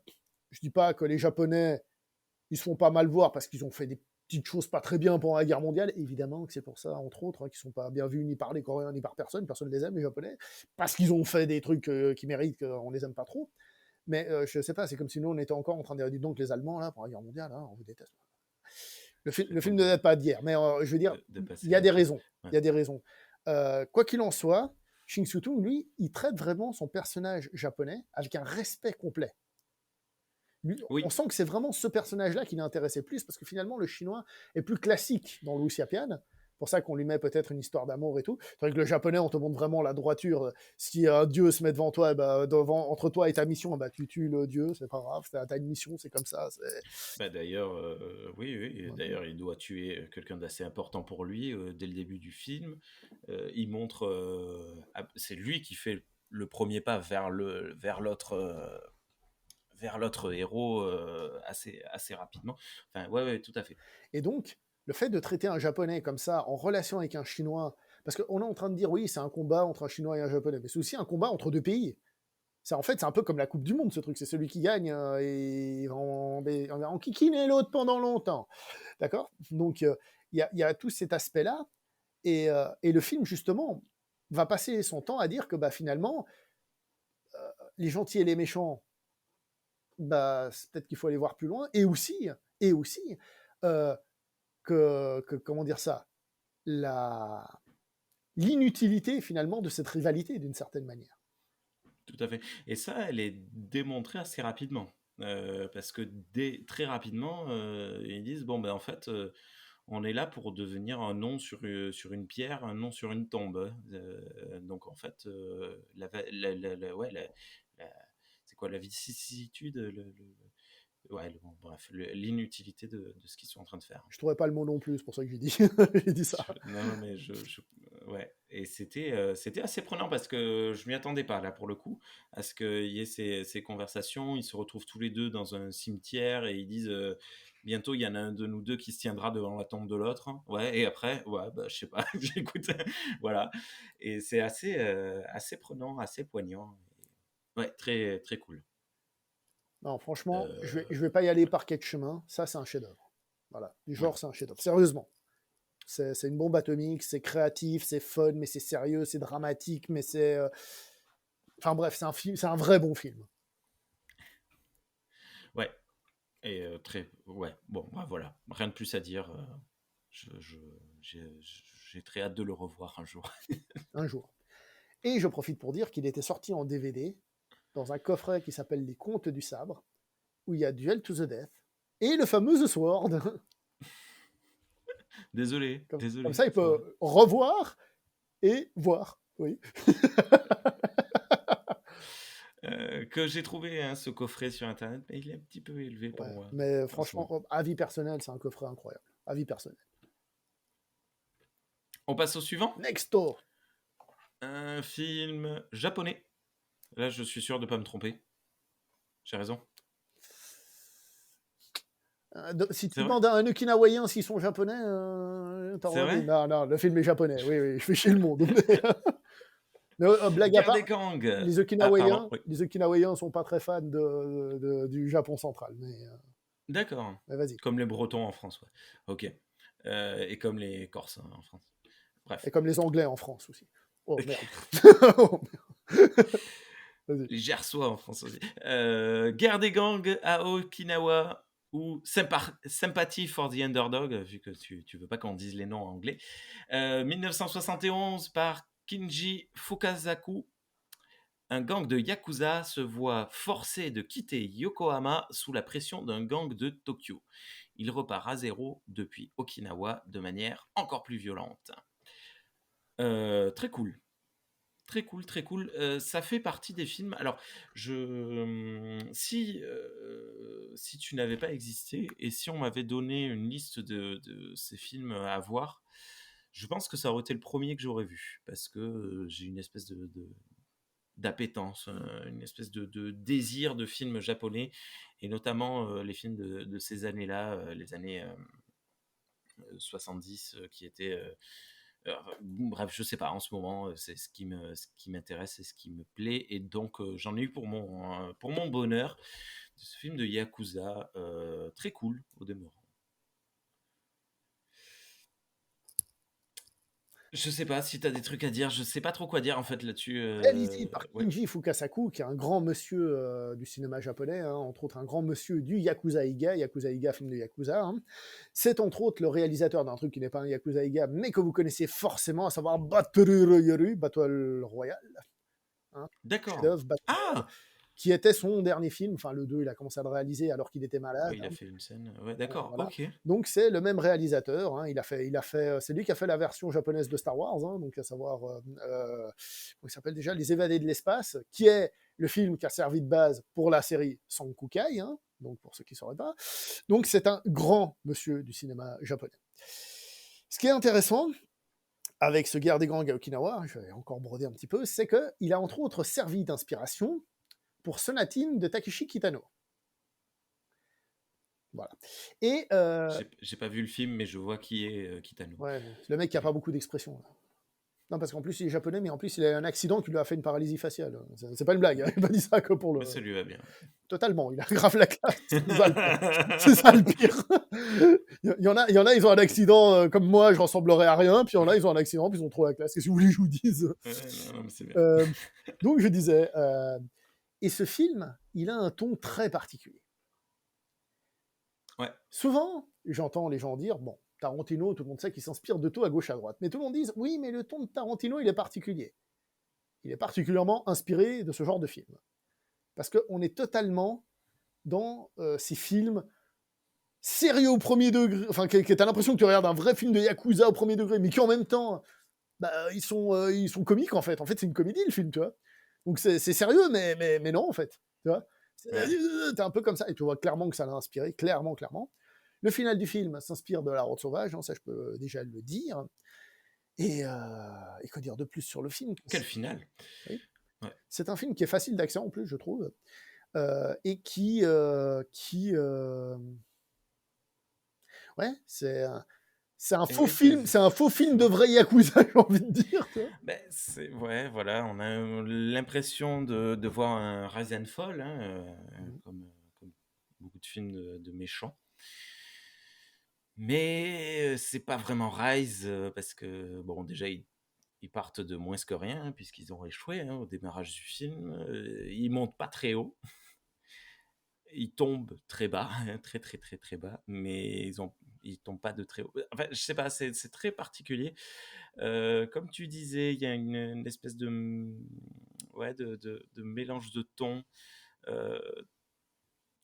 je dis pas que les Japonais, ils se font pas mal voir parce qu'ils ont fait des petites choses pas très bien pendant la guerre mondiale. Évidemment que c'est pour ça, entre autres, hein, qu'ils sont pas bien vus ni par les Coréens ni par personne. Personne les aime, les Japonais, parce qu'ils ont fait des trucs qui méritent qu'on les aime pas trop. Mais je sais pas, c'est comme si nous on était encore en train de dire, donc les Allemands là, pour la guerre mondiale, hein, on vous déteste. C'est Le faux film ne date pas d'hier, mais je veux dire, de il passer y a des là-dessus. raisons. Ouais. Il y a des raisons. Quoi qu'il en soit, Shin Soo-tung, lui, il traite vraiment son personnage japonais avec un respect complet. Lui, on Oui, sent que c'est vraiment ce personnage-là qui l'intéressait plus, parce que finalement, le chinois est plus classique dans Wu Xiapian, pour ça qu'on lui met peut-être une histoire d'amour et tout. C'est vrai que le japonais, on te montre vraiment la droiture. Si un dieu se met devant toi, bah, entre toi et ta mission, bah, tu tues le dieu, c'est pas grave, t'as une mission, c'est comme ça. Bah, d'ailleurs, oui, oui, et Voilà. d'ailleurs, il doit tuer quelqu'un d'assez important pour lui dès le début du film. Il montre, c'est lui qui fait le premier pas vers l'autre héros assez rapidement. Enfin, ouais, ouais, tout à fait. Et donc, le fait de traiter un japonais comme ça, en relation avec un chinois, parce qu'on est en train de dire, oui, c'est un combat entre un chinois et un japonais, mais c'est aussi un combat entre deux pays. En fait, c'est un peu comme la Coupe du Monde, ce truc. C'est celui qui gagne et on va enquiquiner l'autre pendant longtemps. D'accord. Donc, y a tout cet aspect-là. Et le film, justement, va passer son temps à dire que bah, finalement, les gentils et les méchants, bah, c'est peut-être qu'il faut aller voir plus loin. Et aussi euh, comment dire ça, la l'inutilité finalement de cette rivalité d'une certaine manière. Tout à fait. Et ça, elle est démontrée assez rapidement. Parce que très rapidement, ils disent, bon, ben en fait, on est là pour devenir un nom sur une pierre, un nom sur une tombe, hein. Donc en fait, ouais, la- c'est quoi la vicissitude, ouais, bon, bref, l'inutilité de ce qu'ils sont en train de faire. Je trouvais pas le mot non plus, c'est pour ça que j'ai dit, j'ai dit ça. Non, non, mais ouais. Et c'était assez prenant parce que je m'y attendais pas, là, pour le coup, à ce qu'il y ait ces conversations. Ils se retrouvent tous les deux dans un cimetière et ils disent bientôt, il y en a un de nous deux qui se tiendra devant la tombe de l'autre. Ouais, et après, ouais, bah, je sais pas, j'écoute. Voilà. Et c'est assez prenant, assez poignant. Ouais, très, très cool. Non, franchement, Euh, je vais pas y aller par quatre chemins. Ça, c'est un chef-d'œuvre. Voilà, du ouais. genre, c'est un chef-d'œuvre. Sérieusement, c'est une bombe atomique, c'est créatif, c'est fun, mais c'est sérieux, c'est dramatique, mais c'est. Enfin bref, c'est un film, c'est un vrai bon film. Ouais. Et ouais, bon, bah, voilà, rien de plus à dire. Je, je- j'ai très hâte de le revoir un jour. Un jour. Et je profite pour dire qu'il était sorti en DVD dans un coffret qui s'appelle Les Contes du Sabre, où il y a Duel to the Death et le fameux The Sword. Désolé, Comme désolé, ça, il c'est vrai. peut revoir et voir. Oui. Que j'ai trouvé hein, ce coffret sur internet, mais il est un petit peu élevé pour Ouais. moi Mais en ce moment. franchement, avis personnel, c'est un coffret incroyable. Avis personnel. On passe au suivant. Next door. Un film japonais. Là, je suis sûr de ne pas me tromper. J'ai raison. Si tu C'est vrai? demandes à un Okinawayen s'ils sont japonais, C'est vrai? non, non, le film est japonais. Oui, oui, je fais chier le monde. Mais, blague à Guerre des part, gangs. Ah, pardon, oui. Les Okinawayen sont pas très fans du Japon central. D'accord. Mais vas-y. Comme les Bretons en France, ouais. Ok. Et comme les Corses hein, en France. Et Bref. comme les Anglais en France aussi. Oh merde. Oh, merde. Vas-y. Les Gersois en France aussi. Guerre des gangs à Okinawa ou Sympathy for the Underdog, vu que tu veux pas qu'on dise les noms en anglais. 1971 par Kinji Fukasaku. Un gang de Yakuza se voit forcé de quitter Yokohama sous la pression d'un gang de Tokyo. Il repart à zéro depuis Okinawa de manière encore plus violente. Très cool. Très cool, très cool. Ça fait partie des films. Alors, si tu n'avais pas existé et si on m'avait donné une liste de ces films à voir, je pense que ça aurait été le premier que j'aurais vu parce que j'ai une espèce d'appétence, une espèce de désir de films japonais et notamment les films de ces années-là, les années 70 qui étaient bref, je sais pas, en ce moment, c'est ce qui m'intéresse et ce qui me plaît. Et donc, j'en ai eu pour mon bonheur de ce film de Yakuza, très cool au demeurant. Je sais pas si tu as des trucs à dire, je sais pas trop quoi dire en fait là-dessus. Réalisé par Ouais, Kinji Fukasaku, qui est un grand monsieur du cinéma japonais, hein, entre autres un grand monsieur du Yakuza Iga, Yakuza Iga, film de Yakuza. Hein. C'est entre autres le réalisateur d'un truc qui n'est pas un Yakuza Iga, mais que vous connaissez forcément, à savoir Battle Royale. Battle Royale. Hein, d'accord. chef-d'œuvre Battle Ah, Royale. qui était son dernier film. Enfin, le 2, il a commencé à le réaliser alors qu'il était Oui, malade, il a hein. fait une scène, ouais, d'accord, Voilà. OK. Donc c'est le même réalisateur, hein. C'est lui qui a fait la version japonaise de Star Wars, hein, donc à savoir, comment il s'appelle déjà, Les Évadés de l'espace, qui est le film qui a servi de base pour la série Sankukai, hein, donc pour ceux qui ne sauraient pas. Donc c'est un grand monsieur du cinéma japonais. Ce qui est intéressant avec ce Guerre des gangs à Okinawa, je vais encore broder un petit peu, c'est qu'il a entre autres servi d'inspiration pour Sonatine de Takeshi Kitano. Voilà. Et J'ai pas vu le film, mais je vois qui est, Kitano. ouais, le mec qui a pas beaucoup d'expression, là. Non, parce qu'en plus, il est japonais, mais en plus, il a eu un accident qui lui a fait une paralysie faciale. C'est pas une blague, hein. Il m'a dit ça que pour le. Mais ça lui va bien. Totalement, il a grave la classe. C'est ça le pire. C'est ça le pire. Il y en a, ils ont un accident comme moi, je ressemblerais à rien. Puis il y en a, ils ont un accident, puis ils ont trop la classe. Qu'est-ce que vous voulez que je vous dise? Ouais, non, non, mais c'est bien. Euh, Donc, je disais. Et ce film, il a un ton très particulier. Ouais. Souvent, j'entends les gens dire, bon, Tarantino, tout le monde sait qu'il s'inspire de tout à gauche à droite. Mais tout le monde dit, oui, mais le ton de Tarantino, il est particulier. Il est particulièrement inspiré de ce genre de film. Parce qu'on est totalement dans ces films sérieux au premier degré, enfin, que t'as l'impression que tu regardes un vrai film de Yakuza au premier degré, mais qui en même temps, bah, ils sont comiques en fait. En fait, c'est une comédie le film, tu vois. Donc c'est sérieux, mais non, en fait. Tu vois, Ouais. t'es un peu comme ça, et tu vois clairement que ça l'a inspiré, clairement, clairement. Le final du film s'inspire de La Route Sauvage, hein, ça je peux déjà le dire. Et quoi dire de plus sur le film? Quel final! Oui. Ouais. C'est un film qui est facile d'accès en plus, je trouve, et ouais, c'est un Et faux oui, film, c'est un faux film de vrai Yakuza, j'ai envie de dire. Tu vois. beh, c'est ouais, voilà, on a, l'impression de voir un Rise and Fall, hein, Mhm. comme beaucoup de films de méchants. Mais, c'est pas vraiment Rise, parce que, bon, déjà, ils partent de moins que rien, hein, puisqu'ils ont échoué, hein, au démarrage du film. Ils montent pas très haut. Ils tombent très bas, très, très, très, très bas, mais ils tombent pas de très haut. Enfin, je sais pas, c'est très particulier. Comme tu disais, il y a une espèce de, ouais, de mélange de tons. Euh,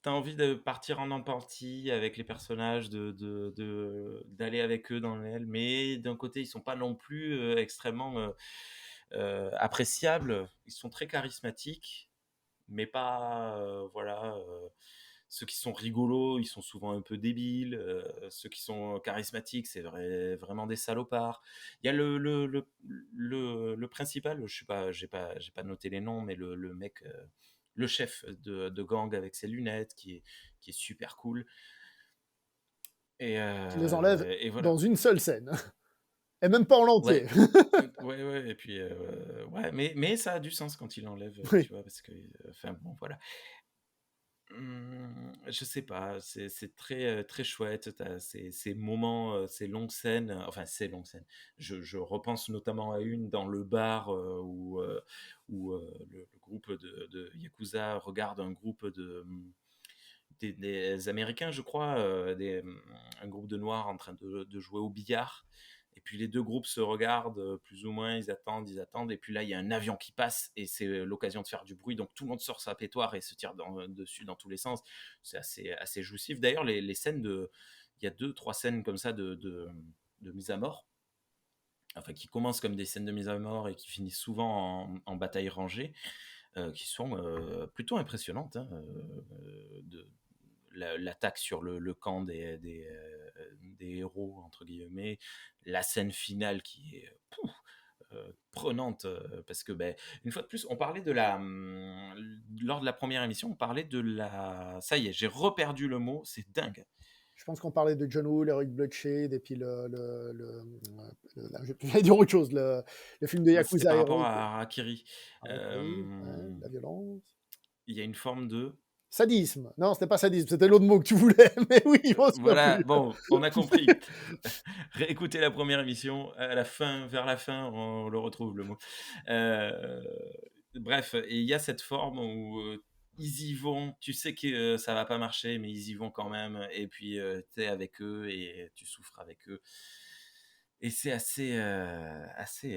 T'as envie de partir en empathie avec les personnages, d'aller avec eux dans l'aile, mais d'un côté, ils sont pas non plus extrêmement appréciables. Ils sont très charismatiques, mais pas, voilà. Ceux qui sont rigolos, ils sont souvent un peu débiles. Ceux qui sont charismatiques, c'est vraiment des salopards. Il y a le principal, je sais pas, j'ai pas noté les noms, mais le mec, le chef de gang avec ses lunettes, qui est super cool. Qui les enlève Et dans voilà. une seule scène, et même pas en entier. Ouais. Ouais, ouais, et puis, ouais, mais ça a du sens quand il l'enlève, Oui. tu vois, parce que, enfin bon, voilà. Je sais pas, c'est très, très chouette. Tu as ces moments, ces longues scènes, enfin ces longues scènes. Je repense notamment à une dans le bar, où le groupe de yakuza regarde un groupe des Américains, je crois, un groupe de Noirs en train de jouer au billard. Et puis les deux groupes se regardent, plus ou moins, ils attendent. Et puis là, il y a un avion qui passe et c'est l'occasion de faire du bruit. Donc tout le monde sort sa pétoire et se tire dessus dans tous les sens. C'est assez jouissif. D'ailleurs, les scènes il y a deux, trois scènes comme ça de mise à mort. Enfin, qui commencent comme des scènes de mise à mort et qui finissent souvent en bataille rangée, qui sont plutôt impressionnantes, hein, l'attaque sur le camp des héros, entre guillemets, la scène finale qui est prenante, parce que, ben, une fois de plus, on parlait lors de la première émission, on parlait de la... Ça y est, j'ai reperdu le mot, c'est dingue. Je pense qu'on parlait de John Woo, Eric Bloodshed, et puis j'allais dire autre chose, le film de Bah, c'était Yakuza par rapport héroïque. à Harakiri. Harakiri, ouais, la violence. Il y a une forme de... Sadisme. Non, c'était pas sadisme, c'était l'autre mot que tu voulais. Mais oui, on se souvient Voilà, plus. bon, on a compris. Réécoutez la première émission, à la fin, vers la fin, on le retrouve le mot. Euh, Bref, et il y a cette forme où ils y vont, tu sais que ça va pas marcher, mais ils y vont quand même, et puis tu es avec eux et tu souffres avec eux. et c'est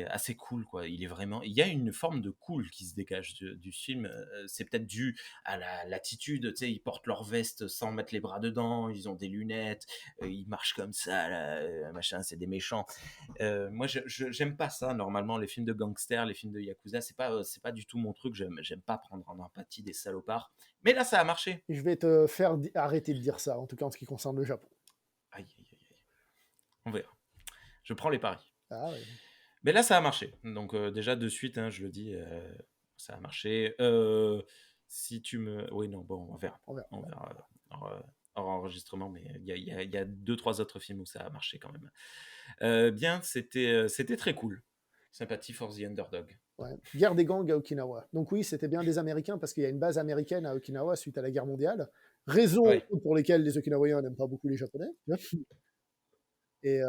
assez cool, quoi. Il y a une forme de cool qui se dégage du film. C'est peut-être dû à l'attitude, tu sais, ils portent leur veste sans mettre les bras dedans, ils ont des lunettes, ils marchent comme ça, là, machin, c'est des méchants. Moi, j'aime pas ça, normalement, les films de gangsters, les films de Yakuza, c'est pas du tout mon truc, j'aime pas prendre en empathie des salopards. Mais là, ça a marché. Je vais te faire arrêter de dire ça, en tout cas en ce qui concerne le Japon. Aïe, aïe, aïe, aïe. On verra. Je prends les paris. Ah ouais. Mais là, ça a marché. Donc, déjà, de suite, hein, je le dis, ça a marché. Si tu me. Oui, non, bon, on verra. On verra. On verra hors enregistrement, mais il y a deux, trois autres films où ça a marché quand même. Bien, c'était très cool. Sympathie for the Underdog. Ouais. Guerre des gangs à Okinawa. Donc oui, c'était bien des Américains parce qu'il y a une base américaine à Okinawa suite à la guerre mondiale. Raison Ouais. pour lesquelles les Okinawaïens n'aiment pas beaucoup les Japonais. Et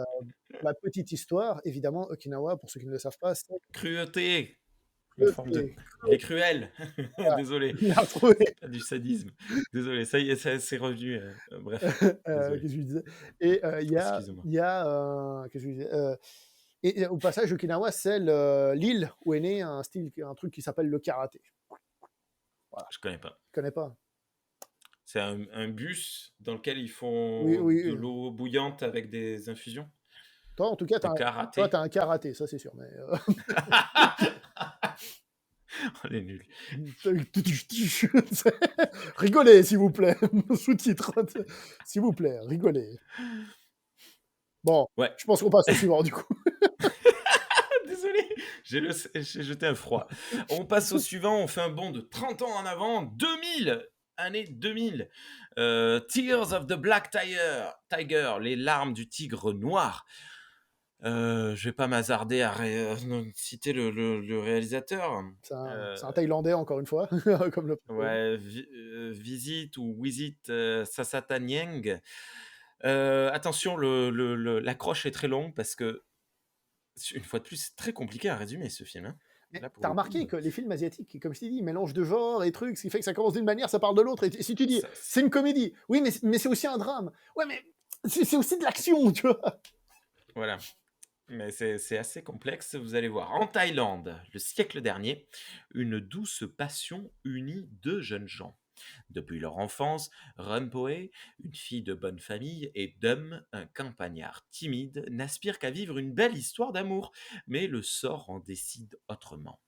pour la petite histoire, évidemment, Okinawa, pour ceux qui ne le savent pas, c'est Cruauté. Une le forme de. Il est cruel. Désolé. il a retrouvé. C'est pas du sadisme. Désolé, ça y est, c'est revenu. Bref, désolé. Qu'est-ce que je disais? Et Excusez-moi. il y a qu'est-ce que je disais? Et au passage, Okinawa, c'est l'île où est né un truc qui s'appelle le karaté. Voilà, Je connais pas. tu connais pas? C'est un bus dans lequel ils font Oui, oui. de l'eau bouillante avec des infusions Toi, en tout cas, de karaté. t'as un karaté, ça c'est sûr. Mais Oh, les nuls. rigolez, s'il vous plaît. Sous-titres, s'il vous plaît, rigolez. Bon, Ouais. je pense qu'on passe au suivant du coup. Désolé, j'ai jeté un froid. On passe au suivant, on fait un bond de 30 ans en avant, 2000, année 2000. Tears of the Black Tiger, les larmes du tigre noir. Je vais pas m'hasarder à citer le réalisateur. C'est un Thaïlandais, encore une fois, comme le Ouais, Visit ou Visit Sasata Nyeng. Attention, l'accroche est très longue parce que, une fois de plus, c'est très compliqué à résumer ce film. Hein. Mais Là, pour t'as le remarqué coup, que les films asiatiques, comme je t'ai dit, mélange de genres et trucs, ce qui fait que ça commence d'une manière, ça parle de l'autre. Et si tu dis, ça- c'est une comédie, oui, mais c'est aussi un drame. Ouais, mais c'est aussi de l'action, tu vois. voilà. Mais c'est assez complexe, vous allez voir. En Thaïlande, le siècle dernier, une douce passion unit deux jeunes gens. Depuis leur enfance, Rumpoe, une fille de bonne famille, et Dum, un campagnard timide, n'aspirent qu'à vivre une belle histoire d'amour, mais le sort en décide autrement.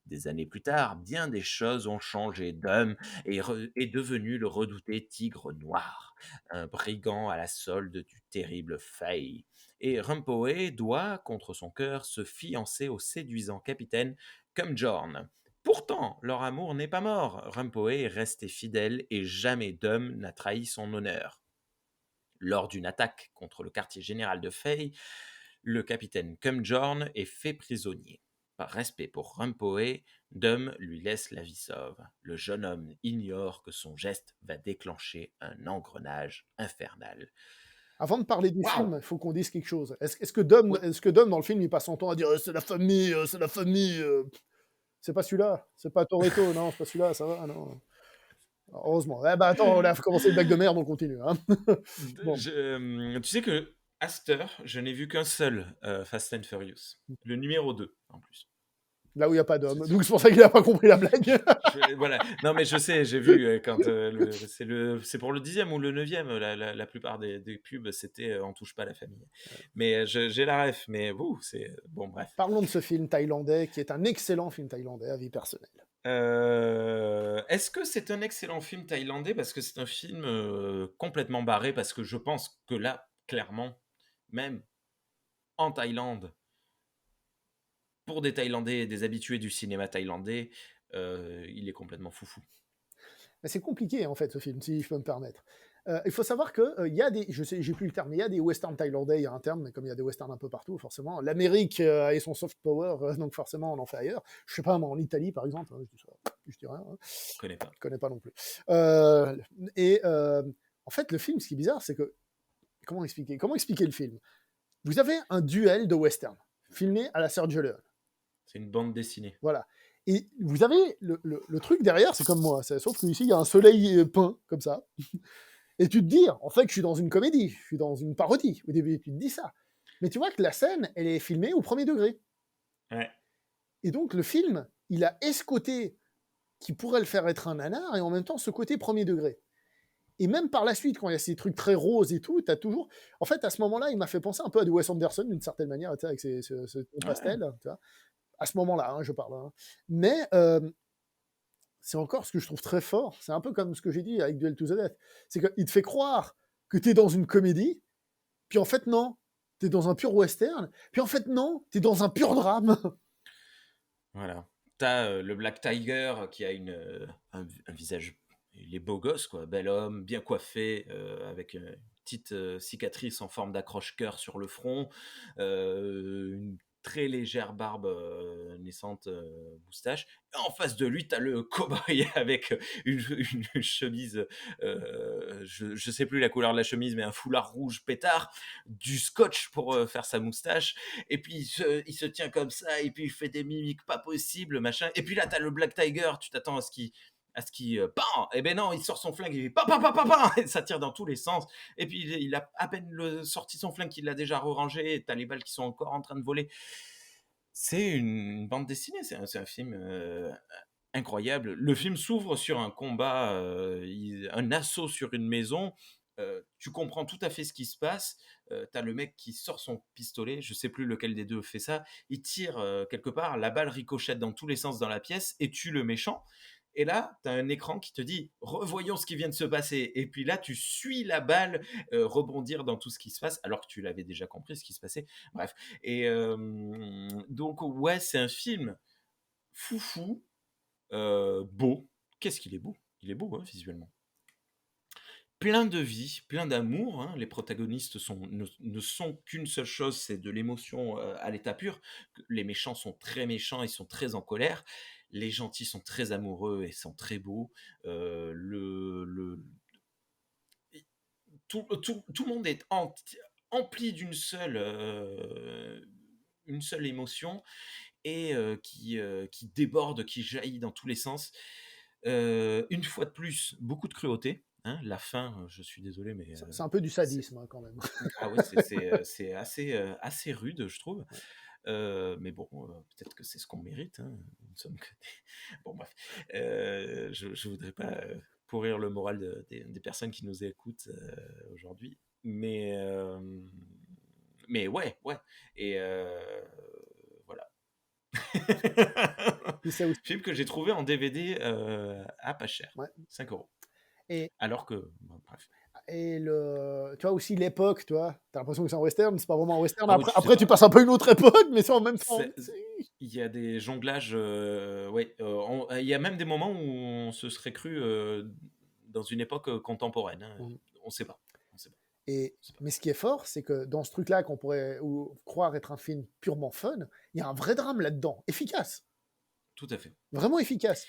Des années plus tard, bien des choses ont changé. Dum est devenu le redouté tigre noir, un brigand à la solde du terrible Faye. Et Rumpoe doit, contre son cœur, se fiancer au séduisant capitaine Kumjorn. Pourtant, leur amour n'est pas mort. Rumpoe est resté fidèle et jamais Dum n'a trahi son honneur. Lors d'une attaque contre le quartier général de Faye, le capitaine Kumjorn est fait prisonnier. Par respect pour Rumpoe, Dum lui laisse la vie sauve. Le jeune homme ignore que son geste va déclencher un engrenage infernal. Avant de parler du Waouh! film, il faut qu'on dise quelque chose. Est-ce Oui. que Dom, dans le film, il passe son temps à dire c'est la famille, c'est la famille. C'est pas celui-là, c'est pas Toretto, non, c'est pas celui-là, ça va, non. Heureusement. Eh ben attends, on a commencé une blague de merde, on continue. Hein. Bon. Tu sais que à cette heure, je n'ai vu qu'un seul Fast and Furious. Le numéro 2, en plus. Là où il n'y a pas C'est d'homme. Donc c'est pour ça qu'il n'a pas compris la blague. voilà. Non, mais je sais, j'ai vu quand c'est pour le 10e ou le 9e, la plupart des pubs, c'était on touche pas à la famille. Mais j'ai la ref, mais c'est bon, bref. Parlons de ce film thaïlandais qui est un excellent film thaïlandais à vie personnelle. Est-ce que c'est un excellent film thaïlandais parce que c'est un film complètement barré parce que je pense que là, clairement, même en Thaïlande, pour des Thaïlandais et des habitués du cinéma thaïlandais, il est complètement foufou. Mais c'est compliqué en fait ce film, si je peux me permettre. Il faut savoir que il y a des, je sais, j'ai plus le terme, mais il y a des westerns thaïlandais, il y a un terme, mais comme il y a des westerns un peu partout, forcément, l'Amérique a son soft power, donc forcément on en fait ailleurs. Je sais pas, moi en Italie par exemple, hein, je dis rien, hein, Je connais pas. je connais pas non plus. En fait, le film, ce qui est bizarre, c'est que comment expliquer le film? Vous avez un duel de western filmé à la Sergio Leone. C'est une bande dessinée. Voilà. Et vous avez le truc derrière, c'est comme moi, sauf qu'ici, il y a un soleil peint, comme ça. Et tu te dis, en fait, je suis dans une comédie, je suis dans une parodie. Au début, tu te dis ça. Mais tu vois que la scène, elle est filmée au premier degré. Ouais. Et donc le film, il a ce côté qui pourrait le faire être un nanar et en même temps ce côté premier degré. Et même par la suite, quand il y a ces trucs très roses et tout, tu as toujours. En fait, à ce moment-là, il m'a fait penser un peu à du Wes Anderson d'une certaine manière, tu sais, avec ce ton Ouais. pastel, tu vois. À ce moment-là, hein, je parle. Hein. Mais c'est encore ce que je trouve très fort. C'est un peu comme ce que j'ai dit avec Duel to the Death. C'est qu'il te fait croire que tu es dans une comédie, puis en fait, non. Tu es dans un pur western, puis en fait, non. Tu es dans un pur drame. Voilà. T'as le Black Tiger qui a un visage, il est beau gosse, quoi, bel homme, bien coiffé, avec une petite cicatrice en forme d'accroche-cœur sur le front, une très légère barbe naissante, moustache. Et en face de lui, t'as le cow-boy avec une chemise, je sais plus la couleur de la chemise, mais un foulard rouge pétard, du scotch pour faire sa moustache, et puis il se tient comme ça, et puis il fait des mimiques pas possibles, machin. Et puis là, t'as le Black Tiger, tu t'attends à ce qu'il bam, et ben non, il sort son flingue, il fait pam pam pam pam pam, et ça tire dans tous les sens. Et puis il a à peine sorti son flingue qu'il l'a déjà rangé, et t'as les balles qui sont encore en train de voler. C'est une bande dessinée, c'est un film incroyable. Le film s'ouvre sur un combat, un assaut sur une maison. Tu comprends tout à fait ce qui se passe. T'as le mec qui sort son pistolet, je sais plus lequel des deux fait ça. Il tire quelque part, la balle ricochette dans tous les sens dans la pièce et tue le méchant. Et là, tu as un écran qui te dit revoyons ce qui vient de se passer. Et puis là, tu suis la balle rebondir dans tout ce qui se passe, alors que tu l'avais déjà compris ce qui se passait. Bref. Et donc, ouais, c'est un film foufou, beau. Qu'est-ce qu'il est beau? Il est beau, hein, visuellement. Plein de vie, plein d'amour, hein. Les protagonistes ne sont qu'une seule chose, c'est de l'émotion à l'état pur. Les méchants sont très méchants, ils sont très en colère. Les gentils sont très amoureux et sont très beaux. Tout le monde est empli une seule émotion et qui déborde, qui jaillit dans tous les sens. Une fois de plus, beaucoup de cruauté. Hein, la fin, je suis désolé, mais C'est un peu du c'est sadisme, hein, quand même. ah ouais, c'est assez rude, je trouve. Ouais. Mais bon, peut-être que c'est ce qu'on mérite. Hein. Nous ne sommes que bon, bref. Je voudrais pas pourrir le moral des personnes qui nous écoutent aujourd'hui. Mais ouais, ouais. Et voilà. Puis c'est aussi. Film que j'ai trouvé en DVD à pas cher, Ouais. 5 euros. Et, Alors que, bon, bref. tu vois aussi l'époque, tu vois. T'as l'impression que c'est un western, mais c'est pas vraiment un western. Ah oui, Après, tu sais après, tu pas. passes un peu à une autre époque, mais c'est en même temps. C'est- Il y a des jonglages, ouais, il y a même des moments où on se serait cru dans une époque contemporaine. Hein. Mm. On sait pas. On sait pas. On sait pas. Mais ce qui est fort, c'est que dans ce truc-là, qu'on pourrait croire être un film purement fun, il y a un vrai drame là-dedans, efficace, Tout à fait. vraiment efficace.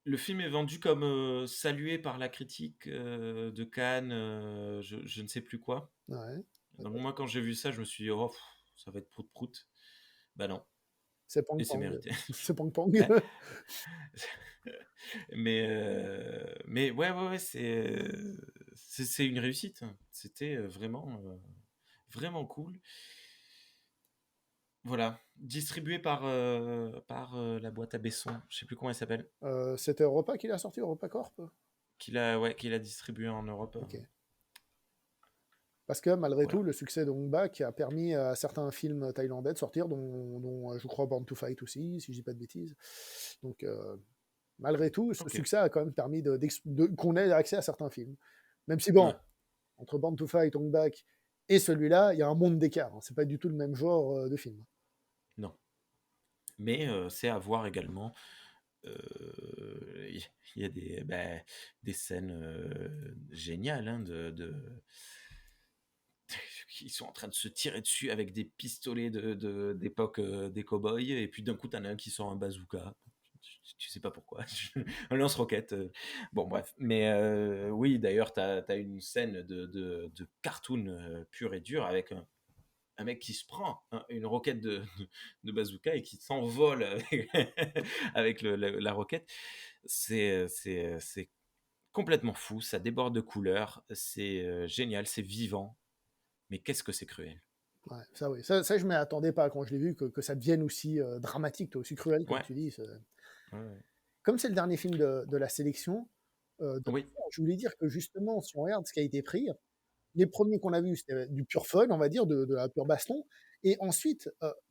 Le film est vendu comme salué par la critique de Cannes, je ne sais plus quoi. Ouais. Donc moi, quand j'ai vu ça, je me suis dit, oh, pff, ça va être prout-prout. Bah non, C'est Pong et c'est Pong. mérité. C'est Pong Pong. Ouais. Mais ouais, ouais, ouais, c'est une réussite. C'était vraiment cool. Voilà, distribué par la boîte à Besson. Je sais plus comment elle s'appelle. C'était Europa qui l'a sorti, Europa Corp. Qu'il a distribué en Europe. Ok. Parce que malgré tout, Voilà. le succès de Hong Bak a permis à certains films thaïlandais de sortir, dont je crois Born to Fight aussi, si je dis pas de bêtises. Donc, malgré tout, ce Ok. succès a quand même permis qu'on ait accès à certains films. Même si, Ouais. bon, entre Born to Fight, Hong Bak et celui-là, il y a un monde d'écart. Hein. C'est pas du tout le même genre de film. Non. Mais c'est à voir également. Il y a des scènes géniales hein, qui sont en train de se tirer dessus avec des pistolets d'époque des cow-boys, et puis d'un coup, t'en as un qui sort un bazooka. Tu sais pas pourquoi. Un lance-roquette. Bon, bref. Mais oui, d'ailleurs, t'as une scène de cartoon pur et dur avec un mec qui se prend une roquette de bazooka et qui s'envole avec, avec la roquette. C'est complètement fou, ça déborde de couleurs, c'est génial, c'est vivant, mais qu'est-ce que c'est cruel. Ouais, ça oui. Ça je m'y attendais pas quand je l'ai vu que ça devienne aussi, dramatique, aussi cruel comme Ouais, tu dis, c'est ouais, ouais. comme c'est le dernier film de la sélection, de Oui, je voulais dire que justement, si on regarde ce qui a été pris, les premiers qu'on a vus, c'était du pur fun, on va dire, de la pure baston et ensuite,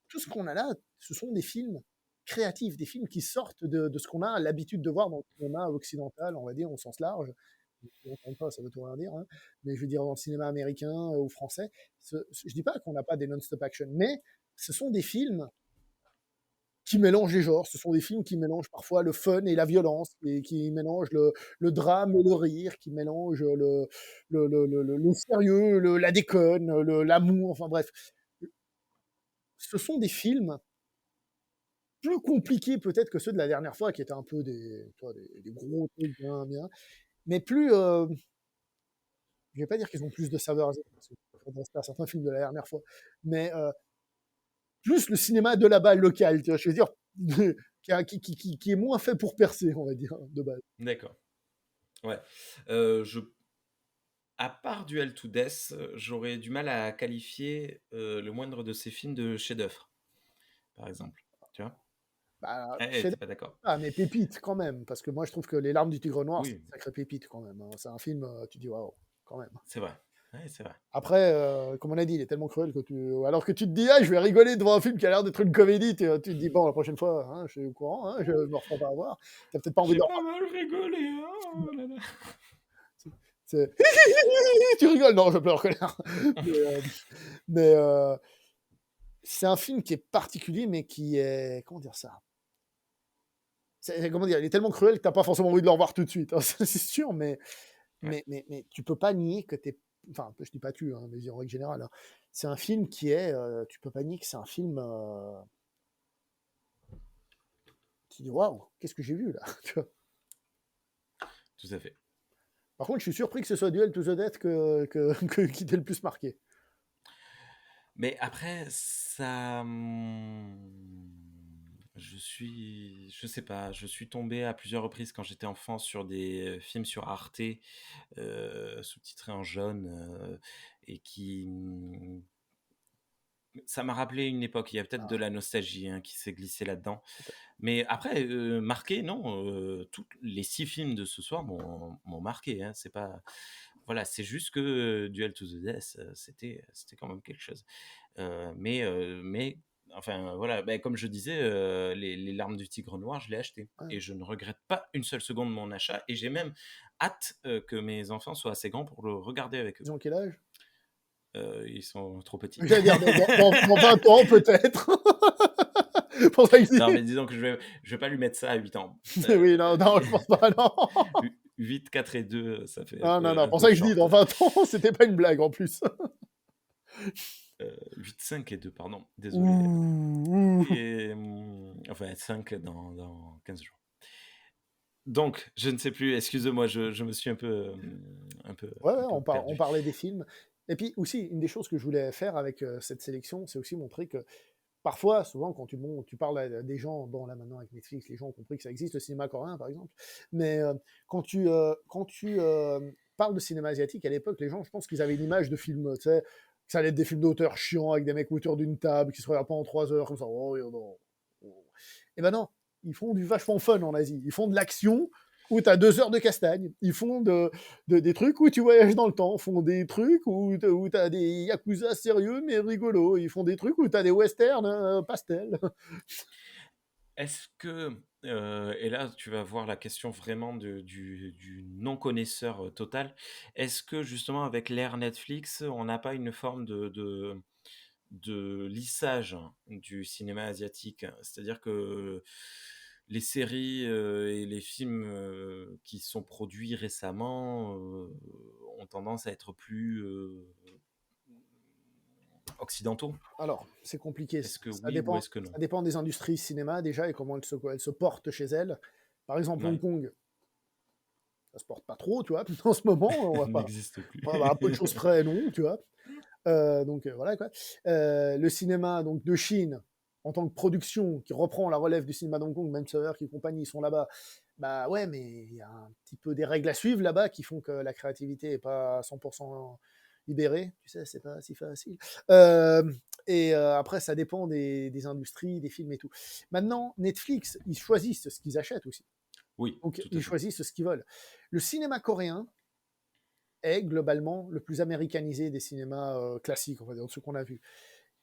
tout ce qu'on a là, ce sont des films créatifs, des films qui sortent de ce qu'on a l'habitude de voir dans le cinéma occidental, on va dire, au sens large. Encore une fois, ça veut tout rien dire, hein, mais je veux dire dans le cinéma américain ou français, je dis pas qu'on n'a pas des non-stop action, mais ce sont des films qui mélangent les genres. Ce sont des films qui mélangent parfois le fun et la violence, et qui mélangent le drame et le rire, qui mélangent le sérieux, la déconne, l'amour, enfin bref. Ce sont des films plus compliqués peut-être que ceux de la dernière fois, qui étaient un peu tu vois, des gros trucs bien, bien, mais plus, je vais pas dire qu'ils ont plus de saveur, parce que je pense à certains films de la dernière fois, mais plus le cinéma de là-bas local, tu vois, je veux dire, qui est moins fait pour percer, on va dire, de base. d'accord. Ouais. Je À part Duel to Death, j'aurais du mal à qualifier, le moindre de ces films de chef-d'œuvre, par exemple. Tu vois? Bah, Eh, chef tu pas d'accord? ah, mais pépite quand même, parce que moi je trouve que Les Larmes du Tigre Noir, c'est Oui, une sacrée pépite quand même, hein. C'est un film, tu dis waouh, quand même. c'est vrai. Ouais, c'est vrai. Après, comme on a dit, il est tellement cruel que alors que tu te dis, ah, je vais rigoler devant un film qui a l'air d'être une comédie, tu te dis, bon, la prochaine fois, hein, je suis au courant, hein, je me referai pas avoir. T'as peut-être pas envie de J'ai le pas refaire. mal rigolé, hein, oh là là. C'est- tu rigoles, non, je pleure en colère. Mais, mais, c'est un film qui est particulier, mais qui est, comment dire ça? Comment dire, il est tellement cruel que t'as pas forcément envie de le revoir tout de suite, hein, ça c'est sûr, mais, Ouais, tu peux pas nier que t'es, enfin, je dis pas tu, hein, mais en règle générale, hein, c'est un film qui est, tu peux pas nier que c'est un film, qui dit waouh, qu'est-ce que j'ai vu là, tu vois. tout à fait. Par contre, je suis surpris que ce soit Duel to the Death qui t'ait le plus marqué. Mais après, ça, je sais pas, je suis tombé à plusieurs reprises quand j'étais enfant sur des films sur Arte, sous-titrés en jaune, et ça m'a rappelé une époque. Il y a peut-être de Ah, la nostalgie, hein, qui s'est glissée là-dedans. peut-être. Mais après, marqué, non, tous les 6 films de ce soir m'ont marqué, hein. C'est pas, voilà, c'est juste que, Duel to the Death, c'était quand même quelque chose. Mais enfin, voilà, comme je disais, Les Larmes du Tigre Noir, je l'ai acheté Ouais. et je ne regrette pas une seule seconde mon achat et j'ai même hâte, que mes enfants soient assez grands pour le regarder avec eux. Ils ont quel âge? Ils sont trop petits. J'allais dire dans 20 ans peut-être. Pour ça que je Non, dis. mais disons que je vais pas lui mettre ça à 8 ans. Oui, non, non, je pense pas, non. 8, 4 et 2, ça fait Non, non, non, un pour peu ça que je dis, short. dans 20 ans, c'était pas une blague en plus. 8, 5 et 2, pardon, désolé. Ouh, ouh. Et enfin 5 dans 15 jours. Donc, je ne sais plus, excuse-moi, je me suis Ouais, ouais, un peu on perdu. parlait des films. Et puis aussi, une des choses que je voulais faire avec cette sélection, c'est aussi montrer que parfois, souvent, quand tu parles à des gens, bon là maintenant avec Netflix, les gens ont compris que ça existe, le cinéma coréen par exemple, mais quand tu parles de cinéma asiatique, à l'époque, les gens, je pense qu'ils avaient une image de film, tu sais, que ça allait être des films d'auteur chiants avec des mecs autour d'une table qui se regardent pas en 3 heures, comme ça. Oh, non. Et ben non, ils font du vachement fun en Asie. Ils font de l'action où tu as 2 heures de castagne. Ils font des trucs où tu voyages dans le temps. Ils font des trucs où tu as des yakuza sérieux mais rigolos. Ils font des trucs où tu as des westerns pastels. Est-ce que, et là tu vas voir la question vraiment du non-connaisseur, total. Est-ce que justement avec l'ère Netflix, on n'a pas une forme de lissage du cinéma asiatique? C'est-à-dire que les séries, et les films, qui sont produits récemment, ont tendance à être plus, occidentaux? Alors, c'est compliqué. Est-ce que oui ou est-ce que non? Ça dépend des industries cinéma déjà et comment elles se portent chez elles. Par exemple, Hong Ouais, Kong, ça se porte pas trop, tu vois. En ce moment, elle n'existe plus. on va à peu de choses près, non, tu vois. Donc voilà quoi. Le cinéma donc de Chine en tant que production qui reprend la relève du cinéma d'Hong Kong, même Sawer et compagnie sont là-bas. Bah ouais, mais il y a un petit peu des règles à suivre là-bas qui font que la créativité est pas à 100%. libéré, tu sais, c'est pas si facile. Après, ça dépend des industries, des films et tout. Maintenant, Netflix, ils choisissent ce qu'ils achètent aussi. Oui, Donc, tout à ils fait. choisissent ce qu'ils veulent. Le cinéma coréen est globalement le plus américanisé des cinémas classiques, on va dire, de ceux qu'on a vus.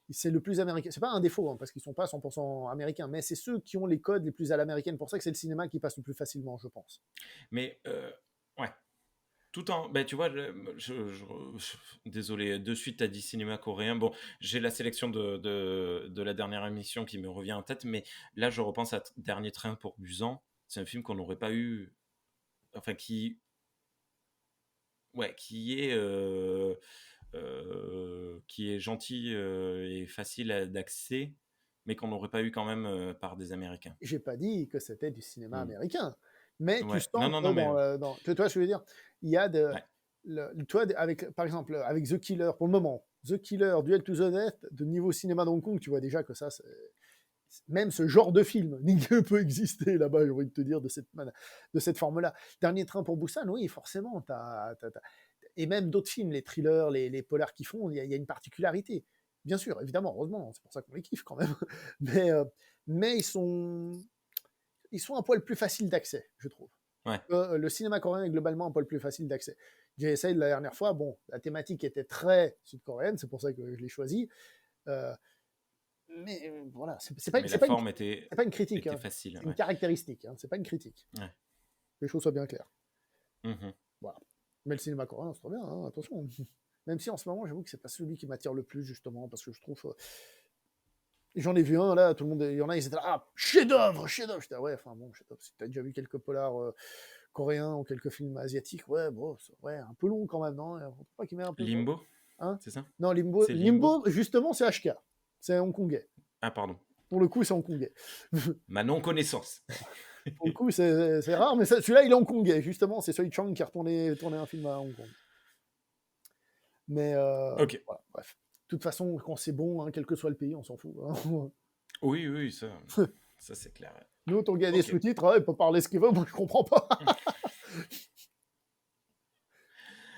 C'est le plus américain. C'est pas un défaut, hein, parce qu'ils sont pas 100% américains, mais c'est ceux qui ont les codes les plus à l'américaine. Pour ça que c'est le cinéma qui passe le plus facilement, je pense. Mais ouais, tout en, ben, tu vois, désolé, de suite, tu as dit cinéma coréen. Bon, j'ai la sélection de la dernière émission qui me revient en tête, mais là, je repense à Dernier train pour Busan. C'est un film qu'on n'aurait pas eu, enfin, qui est gentil et facile d'accès, mais qu'on n'aurait pas eu quand même par des Américains. J'ai pas dit que c'était du cinéma Hmm. américain, mais tu Ouais, non, sens non, non, que mais tu vois, je veux dire, il y a ouais. toi, avec, par exemple, avec The Killer, pour le moment, The Killer, Duel to the Death, de niveau cinéma d'Hong Kong, tu vois déjà que ça, même ce genre de film ne peut exister là-bas, j'ai envie de te dire, de cette forme-là. Dernier train pour Busan, oui, forcément, et même d'autres films, les thrillers, les polars qu'ils font, il y a une particularité. Bien sûr, évidemment, heureusement, c'est pour ça qu'on les kiffe quand même. Mais, mais ils sont un poil plus faciles d'accès, je trouve. Ouais. Le cinéma coréen est globalement un poil plus facile d'accès. J'ai essayé la dernière fois, bon, la thématique était très sud-coréenne, c'est pour ça que je l'ai choisi. Euh, mais voilà, Mais la forme c'est pas une critique, était hein. facile. C'est une Ouais. caractéristique, hein. C'est pas une critique. Ouais. Que les choses soient bien claires. Mhm. Voilà. Mais le cinéma coréen, c'est trop bien, hein, attention. Même si en ce moment, j'avoue que c'est pas celui qui m'attire le plus, justement, parce que je trouve. J'en ai vu un, là, tout le monde. Il y en a, ils étaient là, ah, chef-d'œuvre, chef-d'œuvre. J'étais, ouais, enfin bon, chef-d'œuvre. Si t'as déjà vu quelques polars coréens ou quelques films asiatiques, ouais, bon, ouais, un peu long quand même, non? On trouve pas qu'il met un peu. Limbo, Hein? c'est ça? Non, Limbo, C'est Limbo? Limbo, justement, c'est HK. C'est hongkongais. Ah, pardon. Pour le coup, c'est hongkongais. Ma non-connaissance. Pour le coup, c'est rare, mais celui-là, il est hongkongais. Justement, c'est Soi Chang qui a tourné un film à Hong Kong. Mais Ok. voilà, bref. De toute façon, quand c'est bon, hein, quel que soit le pays, on s'en fout. Hein. Oui, oui, ça c'est clair. Nous, on gagne des Ok. sous-titres, hein, il peut parler ce qu'il veut, moi je comprends pas.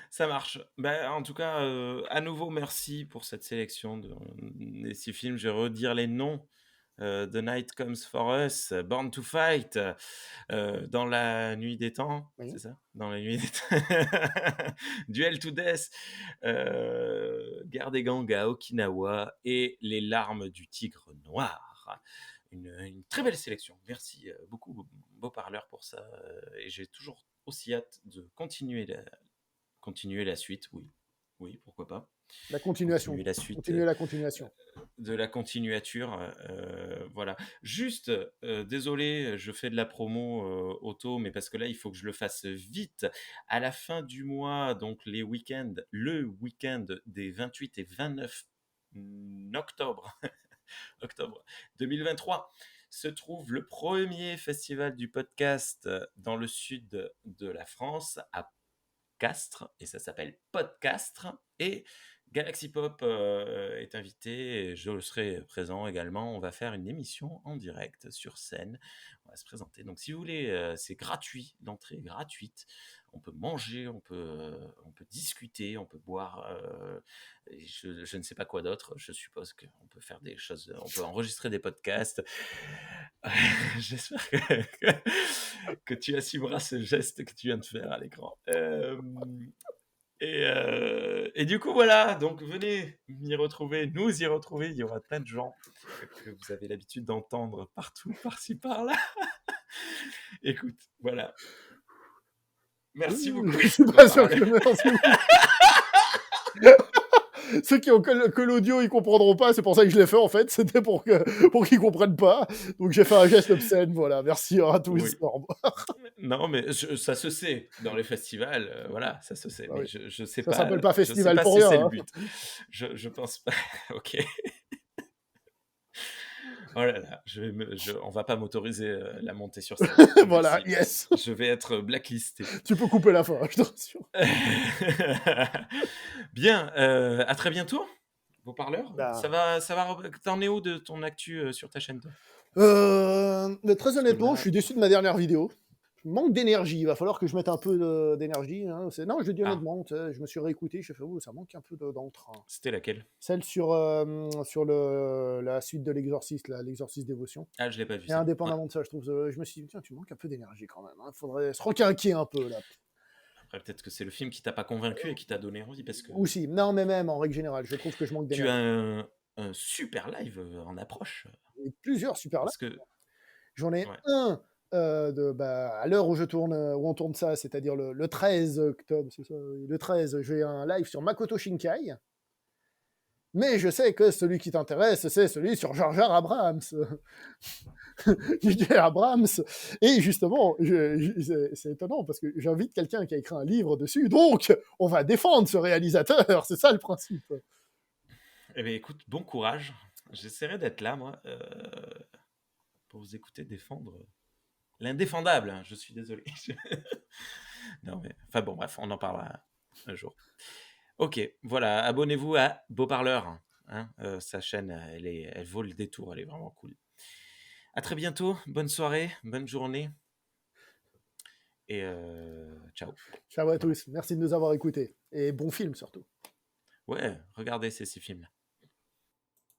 Ça marche. Ben, en tout cas, à nouveau, merci pour cette sélection des 6 films. Je vais redire les noms. The Night Comes for Us, Born to Fight, Dans la nuit des temps, Oui. c'est ça? Dans la nuit des temps. Duel to Death, Guerre des gangs à Okinawa et Les larmes du tigre noir. Une très belle sélection. Merci beaucoup, beau parleur, pour ça. Et j'ai toujours aussi hâte de continuer la suite, oui. Oui, pourquoi pas. La continuation. Continuer la suite Continuer la continuation. de la continuature. Voilà. Juste, désolé, je fais de la promo auto, mais parce que là, il faut que je le fasse vite. À la fin du mois, donc le week-end des 28 et 29 octobre, octobre 2023, se trouve le premier festival du podcast dans le sud de la France, à Castres, et ça s'appelle Podcastres. Et Galaxy Pop est invité, et je serai présent également. On va faire une émission en direct sur scène. On va se présenter. Donc, si vous voulez, c'est gratuit. L'entrée est gratuite. On peut manger, on peut discuter, on peut boire. Et je ne sais pas quoi d'autre. Je suppose qu'on peut faire des choses. On peut enregistrer des podcasts. J'espère que tu assumeras ce geste que tu viens de faire à l'écran. Et du coup, voilà, donc venez m'y retrouver, nous y retrouver. Il y aura plein de gens que vous avez l'habitude d'entendre partout, par-ci, par-là. Écoute, voilà. Merci beaucoup. Je suis pas sûr que le merci beaucoup. Ceux qui ont que l'audio, ils comprendront pas. C'est pour ça que je l'ai fait en fait. C'était pour qu'ils comprennent pas. Donc j'ai fait un geste obscène. Voilà. Merci à tous. Oui. Non, mais ça se sait dans les festivals. Voilà, ça se sait. Ah mais oui. je sais Ça pas. s'appelle pas Je sais festival pas pour si rien. c'est Hein. le but. Je pense pas. Ok. Oh là là, on va pas m'autoriser la montée sur scène. Voilà, yes. Je vais être blacklisté. Tu peux couper la fin, je te rassure. Bien, à très bientôt, vos parleurs. Bah. Ça va. T'en es où de ton actu sur ta chaîne, toi? Très honnêtement, je suis déçu de ma dernière vidéo. manque d'énergie. Il va falloir que je mette un peu d'énergie, hein. Non, je le dis Ah, honnêtement, tu sais, je me suis réécouté, je fais: «Oh, ça manque un peu d'entrain». c'était laquelle? Celle sur la suite de l'Exorciste, là, l'Exorciste Dévotion. Ah, je l'ai pas vue Et celle-là. Ouais. indépendamment de ça, je trouve, je me suis dit: «Tiens, tu manques un peu d'énergie quand même, il faudrait se requinquer un peu là». Après peut-être que c'est le film qui t'a pas convaincu et qui t'a donné envie parce que Aussi, non, mais même en règle générale, je trouve que je manque tu as d'énergie. un super live, en approche, Et plusieurs super là. parce que J'en ai ouais. un, à l'heure où où on tourne ça, c'est-à-dire le 13 octobre, c'est ça? Oui, le 13, j'ai un live sur Makoto Shinkai, mais je sais que celui qui t'intéresse, c'est celui sur Jar Jar Abrams. J.J. Abrams. Et justement, c'est étonnant parce que j'invite quelqu'un qui a écrit un livre dessus, donc on va défendre ce réalisateur, c'est ça le principe. Eh beh, écoute, bon courage. J'essaierai d'être là moi, pour vous écouter défendre, l'indéfendable, hein. Je suis désolé. Non mais enfin bon bref, on en parlera un jour. OK, voilà, abonnez-vous à Beau Parleur, hein, sa chaîne, elle vaut le détour, elle est vraiment cool. À très bientôt, bonne soirée, bonne journée et ciao. Ciao à Voilà. tous, merci de nous avoir écoutés. Et bon film surtout. Ouais, regardez ces 6 films-là.